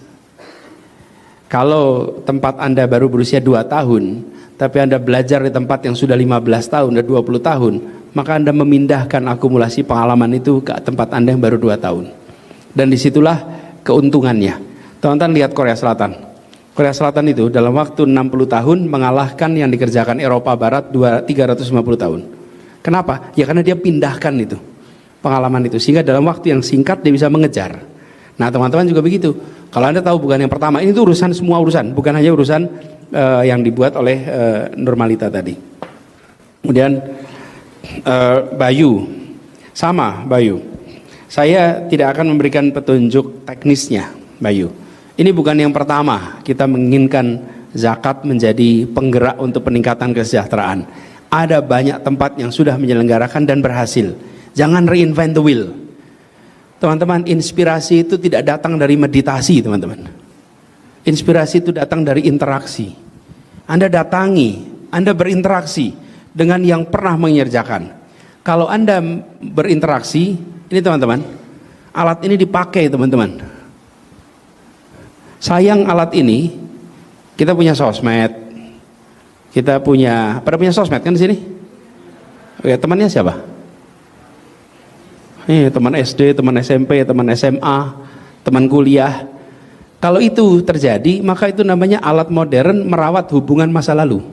Kalau tempat Anda baru berusia 2 tahun, tapi Anda belajar di tempat yang sudah 15 tahun dan 20 tahun, maka Anda memindahkan akumulasi pengalaman itu ke tempat Anda yang baru 2 tahun. Dan disitulah keuntungannya. Teman-teman lihat Korea Selatan. Korea Selatan itu dalam waktu 60 tahun mengalahkan yang dikerjakan Eropa Barat 350 tahun. Kenapa? Ya karena dia pindahkan itu pengalaman itu, sehingga dalam waktu yang singkat dia bisa mengejar. Nah teman-teman juga begitu. Kalau Anda tahu bukan yang pertama, ini tuh urusan, semua urusan, bukan hanya urusan yang dibuat oleh normalita tadi. Kemudian Bayu, sama Bayu, saya tidak akan memberikan petunjuk teknisnya Bayu. Ini bukan yang pertama kita menginginkan zakat menjadi penggerak untuk peningkatan kesejahteraan. Ada banyak tempat yang sudah menyelenggarakan dan berhasil. Jangan reinvent the wheel. Teman-teman, inspirasi itu tidak datang dari meditasi, teman-teman. Inspirasi itu datang dari interaksi. Anda datangi, Anda berinteraksi dengan yang pernah mengerjakan. Kalau Anda berinteraksi, ini teman-teman, alat ini dipakai, teman-teman. Sayang alat ini, kita punya sosmed, kita punya, pada punya sosmed kan di sini? Oke, temannya siapa? Teman SD, teman SMP, teman SMA, teman kuliah. Kalau itu terjadi, maka itu namanya alat modern merawat hubungan masa lalu.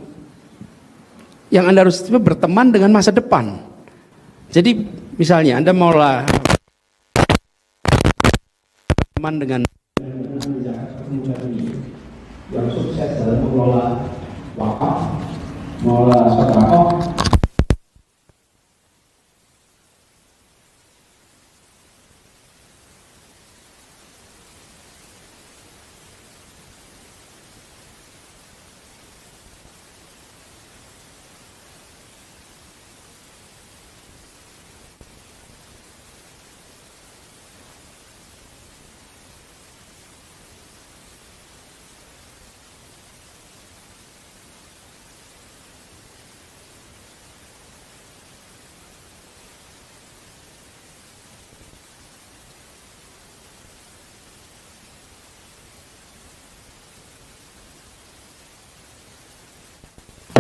Yang Anda harus berteman dengan masa depan. Jadi misalnya Anda maulah teman dengan yang sukses dalam mengelola wakaf, mengelola sedekah.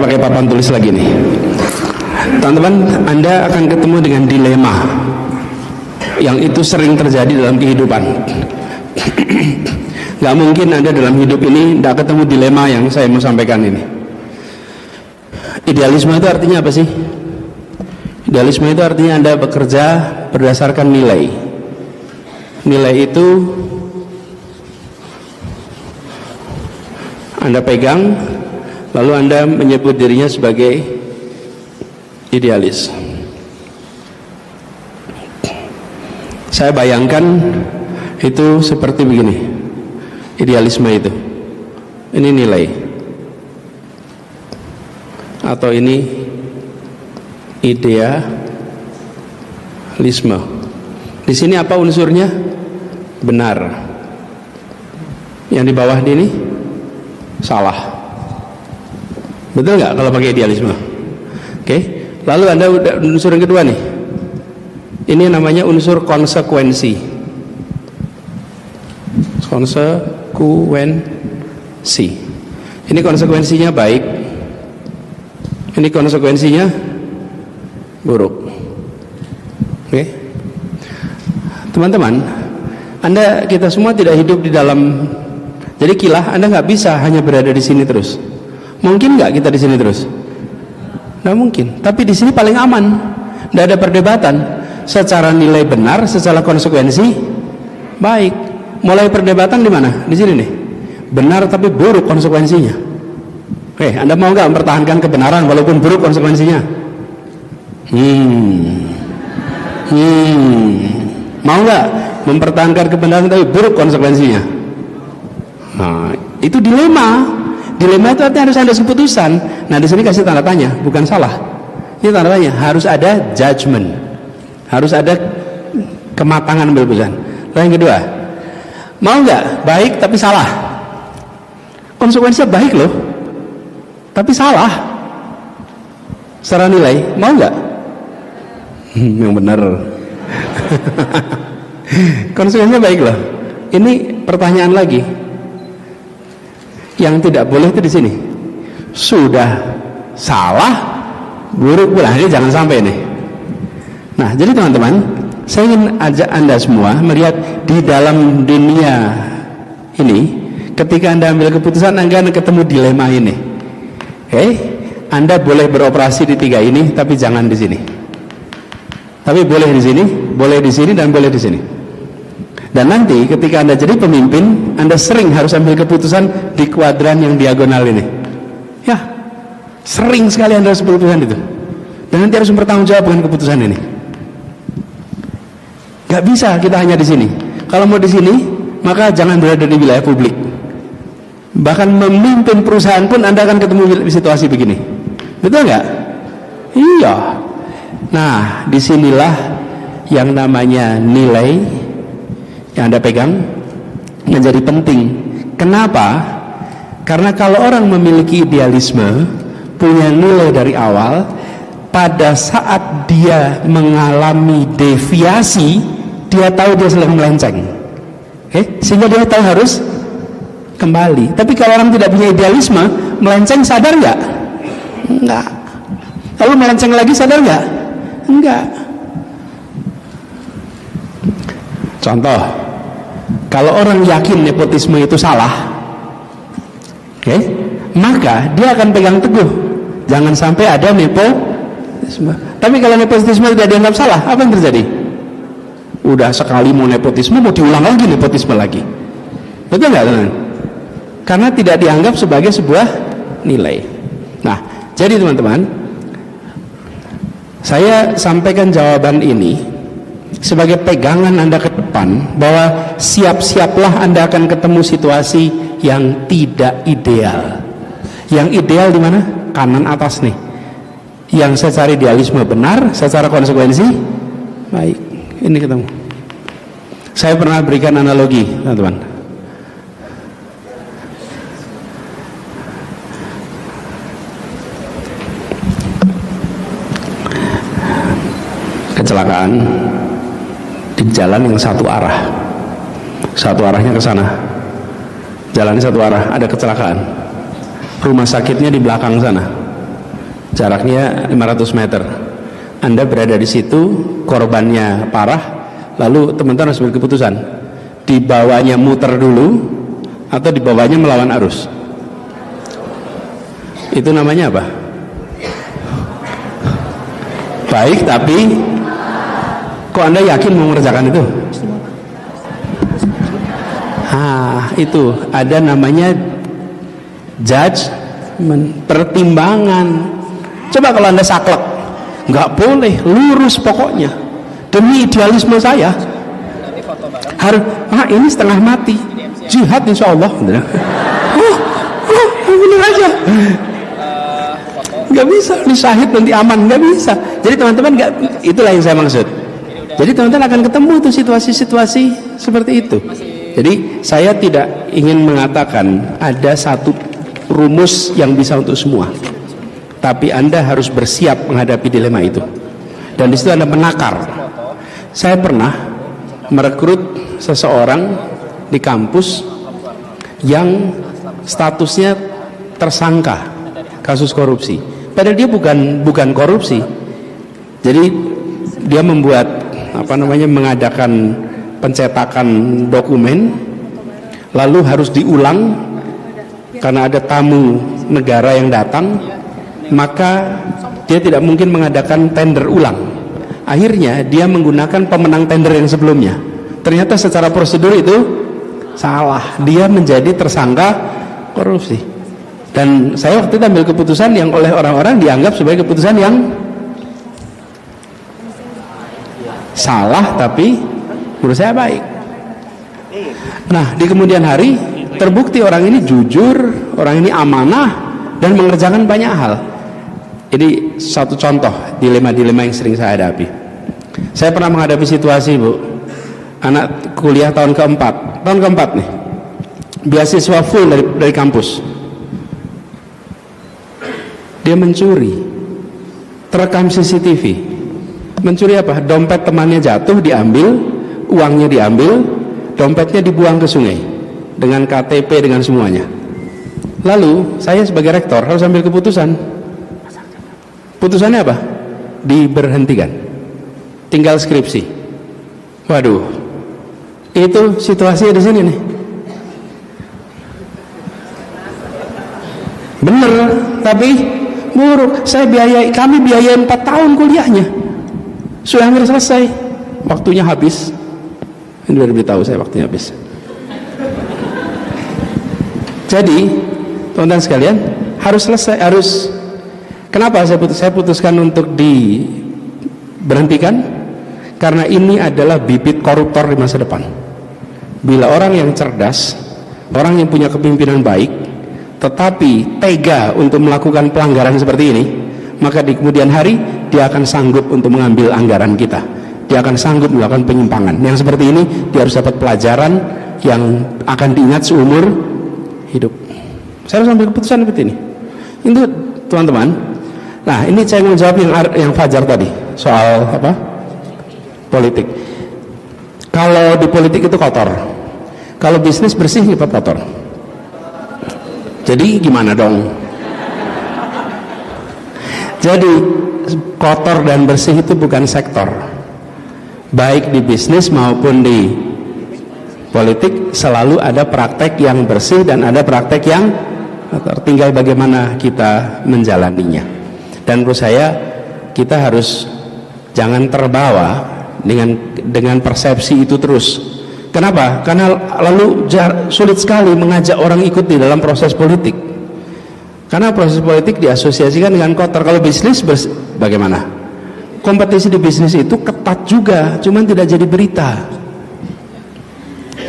pakai papan tulis lagi nih. Teman-teman, Anda akan ketemu dengan dilema yang itu sering terjadi dalam kehidupan. Gak mungkin Anda dalam hidup ini tidak ketemu dilema yang saya mau sampaikan ini. Idealisme itu artinya apa sih? Idealisme itu artinya Anda bekerja berdasarkan nilai. Nilai itu Anda pegang, lalu Anda menyebut dirinya sebagai idealis. Saya bayangkan itu seperti begini. Idealisme itu, ini nilai, atau ini idealisme. Di sini apa unsurnya? Benar. Yang di bawah ini salah. Betul nggak kalau pakai idealisme? Oke. Lalu Anda unsur yang kedua nih. Ini namanya unsur konsekuensi. Konsekuensi. Ini konsekuensinya baik. Ini konsekuensinya buruk. Oke. Teman-teman, kita semua tidak hidup di dalam. Jadi kilah, Anda nggak bisa hanya berada di sini terus. Mungkin nggak kita di sini terus? Nggak mungkin. Tapi di sini paling aman. Nggak ada perdebatan. Secara nilai benar, secara konsekuensi baik. Mulai perdebatan di mana? Di sini nih. Benar tapi buruk konsekuensinya. Oke, Anda mau nggak mempertahankan kebenaran walaupun buruk konsekuensinya? Mau nggak mempertahankan kebenaran tapi buruk konsekuensinya? Nah, itu dilema. Dilema itu artinya harus ada keputusan. Nah, di sini kasih tanda tanya, bukan salah. Ini tanda tanya, harus ada judgment, harus ada kematangan berkeputusan. Lalu yang kedua, mau nggak baik tapi salah? Konsekuensinya baik loh, tapi salah. Secara nilai, mau nggak? Yang benar. Konsekuensinya baik loh. Ini pertanyaan lagi. Yang tidak boleh itu di sini. Sudah salah, buruk pula. Ini jangan sampai nih. Nah, jadi teman-teman, saya ingin ajak Anda semua melihat di dalam dunia ini, ketika Anda ambil keputusan, Anda akan ketemu dilema ini. Oke, Anda boleh beroperasi di tiga ini, tapi jangan di sini. Tapi boleh di sini, boleh di sini, dan boleh di sini. Dan nanti ketika Anda jadi pemimpin, Anda sering harus ambil keputusan di kuadran yang diagonal ini. Ya, sering sekali Anda harus keputusan itu. Dan nanti harus mempertanggungjawabkan keputusan ini. Gak bisa kita hanya di sini. Kalau mau di sini, maka jangan berada di wilayah publik. Bahkan memimpin perusahaan pun Anda akan ketemu situasi begini. Betul nggak? Iya. Nah, disinilah yang namanya nilai yang Anda pegang menjadi penting. Kenapa? Karena kalau orang memiliki idealisme, punya nilai dari awal, pada saat dia mengalami deviasi, dia tahu dia sedang melenceng. Sehingga dia tahu harus kembali. Tapi kalau orang tidak punya idealisme, melenceng sadar nggak? Enggak. Lalu melenceng lagi sadar nggak? Enggak. Contoh, kalau orang yakin nepotisme itu salah, maka dia akan pegang teguh, jangan sampai ada nepotisme. Tapi kalau nepotisme tidak dianggap salah, apa yang terjadi? Udah sekali mau nepotisme, mau diulang lagi nepotisme lagi. Betul nggak, teman? Karena tidak dianggap sebagai sebuah nilai. Nah, jadi teman-teman, saya sampaikan jawaban ini sebagai pegangan Anda ke depan, bahwa siap-siaplah Anda akan ketemu situasi yang tidak ideal. Yang ideal di mana? Kanan atas nih. Yang secara idealisme benar, secara konsekuensi baik. Ini ketemu. Saya pernah berikan analogi, teman-teman. Kecelakaan di jalan yang satu arah, satu arahnya ke sana, jalannya satu arah, ada kecelakaan, rumah sakitnya di belakang sana, jaraknya 500 meter. Anda berada di situ, korbannya parah, lalu teman-teman harus berkeputusan, dibawanya muter dulu atau dibawanya melawan arus. Itu namanya apa? Baik, tapi kok Anda yakin mau mengerjakan itu? Itu ada namanya judgment, pertimbangan. Coba kalau Anda saklek, nggak boleh, lurus pokoknya. Demi idealisme saya, harus, ini setengah mati, jihad insya Allah. Bener aja. Nggak bisa, ini syahid nanti aman, nggak bisa. Jadi teman-teman, itulah yang saya maksud. Jadi teman-teman akan ketemu tuh situasi-situasi seperti itu. Jadi saya tidak ingin mengatakan ada satu rumus yang bisa untuk semua, tapi Anda harus bersiap menghadapi dilema itu, dan di situ Anda menakar. Saya pernah merekrut seseorang di kampus yang statusnya tersangka kasus korupsi, padahal dia bukan korupsi. Jadi dia membuat mengadakan pencetakan dokumen, lalu harus diulang karena ada tamu negara yang datang, maka dia tidak mungkin mengadakan tender ulang. Akhirnya dia menggunakan pemenang tender yang sebelumnya. Ternyata secara prosedur itu salah, dia menjadi tersangka korupsi. Dan saya waktu itu ambil keputusan yang oleh orang-orang dianggap sebagai keputusan yang salah, tapi menurut saya baik. Nah, di kemudian hari terbukti orang ini jujur, orang ini amanah dan mengerjakan banyak hal. Ini satu contoh dilema-dilema yang sering saya hadapi. Saya pernah menghadapi situasi, Bu, anak kuliah tahun keempat nih, beasiswa full dari kampus. Dia mencuri, terekam CCTV. Mencuri apa? Dompet temannya jatuh, diambil, uangnya diambil, dompetnya dibuang ke sungai dengan KTP, dengan semuanya. Lalu saya sebagai rektor harus ambil keputusan. Putusannya apa? Diberhentikan, tinggal skripsi. Waduh, itu situasinya di sini nih. Bener, tapi buruk. Kami biayai 4 tahun kuliahnya, sudah hampir selesai, waktunya habis. Ini udah diberitahu saya waktunya habis. Jadi teman-teman sekalian, harus selesai, harus. Kenapa saya putuskan untuk diberhentikan? Karena ini adalah bibit koruptor di masa depan. Bila orang yang cerdas, orang yang punya kepemimpinan baik, tetapi tega untuk melakukan pelanggaran seperti ini, maka di kemudian hari dia akan sanggup untuk mengambil anggaran kita. Dia akan sanggup melakukan penyimpangan. Yang seperti ini dia harus dapat pelajaran yang akan diingat seumur hidup. Saya harus ambil keputusan seperti ini. Itu teman-teman. Nah, ini saya mau jawab yang Fajar tadi soal apa? Politik. Kalau di politik itu kotor. Kalau bisnis bersih itu kotor. Jadi gimana dong? Jadi kotor dan bersih itu bukan sektor. Baik di bisnis maupun di politik selalu ada praktek yang bersih dan ada praktek yang kotor. Tinggal bagaimana kita menjalaninya. Dan menurut saya kita harus jangan terbawa dengan persepsi itu terus. Kenapa? Karena lalu sulit sekali mengajak orang ikut di dalam proses politik. Karena proses politik diasosiasikan dengan kotor. Kalau bisnis bagaimana? Kompetisi di bisnis itu ketat juga, cuman tidak jadi berita.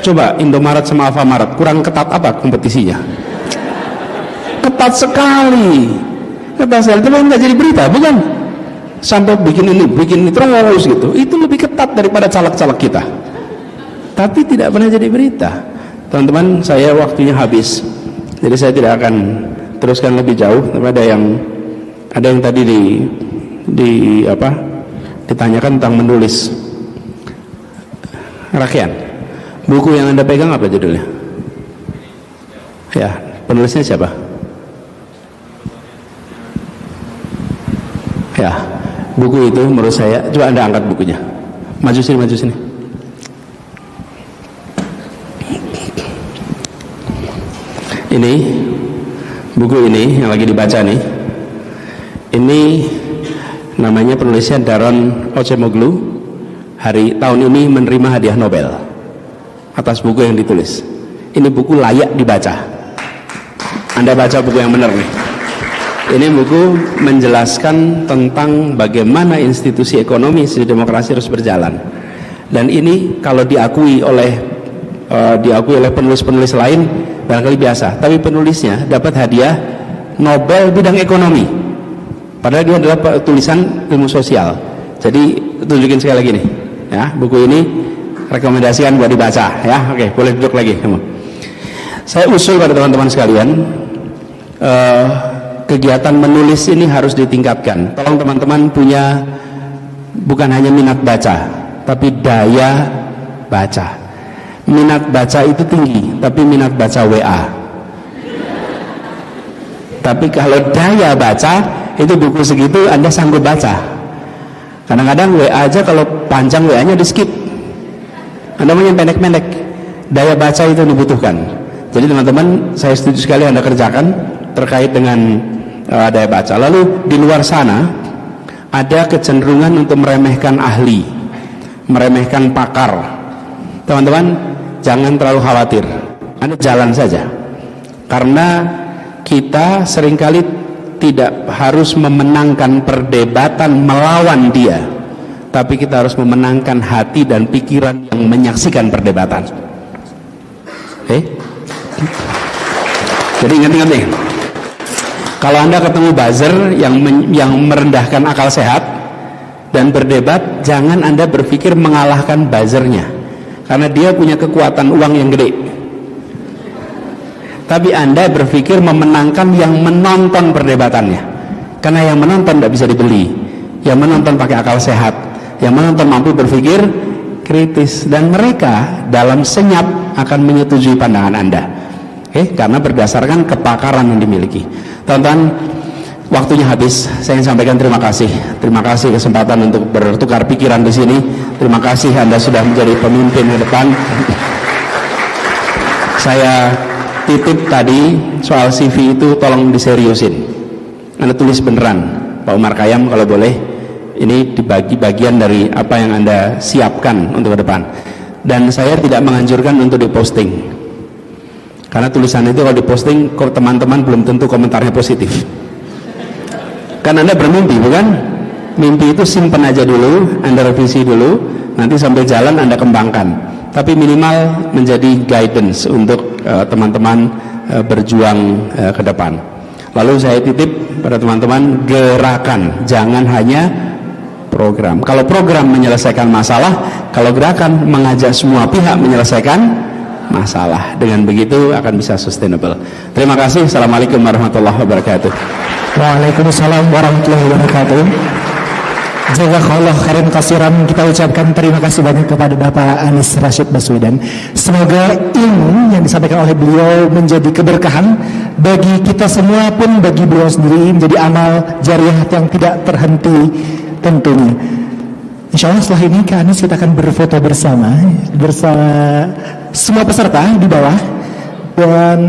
Coba Indomaret sama Alfamaret, kurang ketat apa kompetisinya? Ketat sekali. Ketat sekali, tapi nggak jadi berita, bukan? Sampai bikin ini terus gitu. Itu lebih ketat daripada caleg-caleg kita. Tapi tidak pernah jadi berita. Teman-teman, saya waktunya habis, jadi saya tidak akan teruskan lebih jauh. Tapi ada yang tadi ditanyakan tentang menulis. Rakyat, buku yang Anda pegang apa judulnya? Ya, penulisnya siapa? Ya, buku itu menurut saya, coba Anda angkat bukunya. Maju sini. Ini buku ini yang lagi dibaca nih. Ini namanya penulisnya Daron Acemoglu. Tahun ini menerima hadiah Nobel atas buku yang ditulis. Ini buku layak dibaca. Anda baca buku yang benar nih. Ini buku menjelaskan tentang bagaimana institusi ekonomi demokrasi harus berjalan. Dan ini kalau diakui oleh penulis-penulis lain barangkali biasa, tapi penulisnya dapat hadiah Nobel bidang ekonomi. Padahal dia adalah tulisan ilmu sosial. Jadi tunjukin sekali lagi nih, ya, buku ini rekomendasikan buat dibaca, ya. Oke, boleh duduk lagi. Saya usul pada teman-teman sekalian, kegiatan menulis ini harus ditingkatkan. Tolong teman-teman punya bukan hanya minat baca, tapi daya baca. Minat baca itu tinggi, tapi minat baca WA. Tapi kalau daya baca, itu buku segitu Anda sanggup baca. Kadang-kadang WA aja kalau panjang WA-nya di skip. Anda mau yang pendek-pendek. Daya baca itu dibutuhkan. Jadi teman-teman, saya setuju sekali Anda kerjakan terkait dengan daya baca. Lalu di luar sana ada kecenderungan untuk meremehkan ahli, meremehkan pakar. Teman-teman, jangan terlalu khawatir. Anda jalan saja. Karena kita seringkali tidak harus memenangkan perdebatan melawan dia, tapi kita harus memenangkan hati dan pikiran yang menyaksikan perdebatan. Jadi ingat-ingat nih, kalau Anda ketemu buzzer yang merendahkan akal sehat dan berdebat, jangan Anda berpikir mengalahkan buzzernya, karena dia punya kekuatan uang yang gede. Tapi Anda berpikir memenangkan yang menonton perdebatannya, karena yang menonton tidak bisa dibeli. Yang menonton pakai akal sehat, yang menonton mampu berpikir kritis, dan mereka dalam senyap akan menyetujui pandangan Anda. Karena berdasarkan kepakaran yang dimiliki. Teman-teman, waktunya habis. Saya ingin sampaikan terima kasih. Terima kasih kesempatan untuk bertukar pikiran di sini. Terima kasih Anda sudah menjadi pemimpin ke depan. Saya titip tadi soal CV itu tolong diseriusin. Anda tulis beneran, Pak Umar Khayyam, kalau boleh. Ini dibagi bagian dari apa yang Anda siapkan untuk ke depan. Dan saya tidak menganjurkan untuk diposting. Karena tulisan itu kalau diposting, teman-teman belum tentu komentarnya positif. Kan Anda bermimpi, bukan? Mimpi itu simpan aja dulu, Anda revisi dulu, nanti sampai jalan Anda kembangkan. Tapi minimal menjadi guidance untuk teman-teman berjuang ke depan. Lalu saya titip pada teman-teman, gerakan, jangan hanya program. Kalau program menyelesaikan masalah, kalau gerakan mengajak semua pihak menyelesaikan masalah. Dengan begitu akan bisa sustainable. Terima kasih. Assalamualaikum warahmatullahi wabarakatuh. Waalaikumsalam warahmatullahi wabarakatuh. Jazakallah khairan kasiran. Kita ucapkan terima kasih banyak kepada Bapak Anies Rashid Baswedan. Semoga ilmu yang disampaikan oleh beliau menjadi keberkahan bagi kita semua, pun bagi beliau sendiri menjadi amal jariah yang tidak terhenti tentunya. Insya Allah setelah ini Kak Anies kita akan berfoto bersama semua peserta di bawah, dan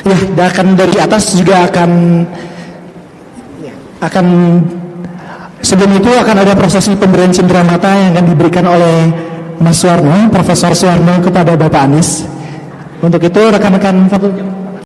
ya, akan dari atas juga akan sebelum itu akan ada prosesi pemberian cindera mata yang akan diberikan oleh Mas Suwarno, Profesor Suwarno kepada Bapak Anies. Untuk itu rekan-rekan foto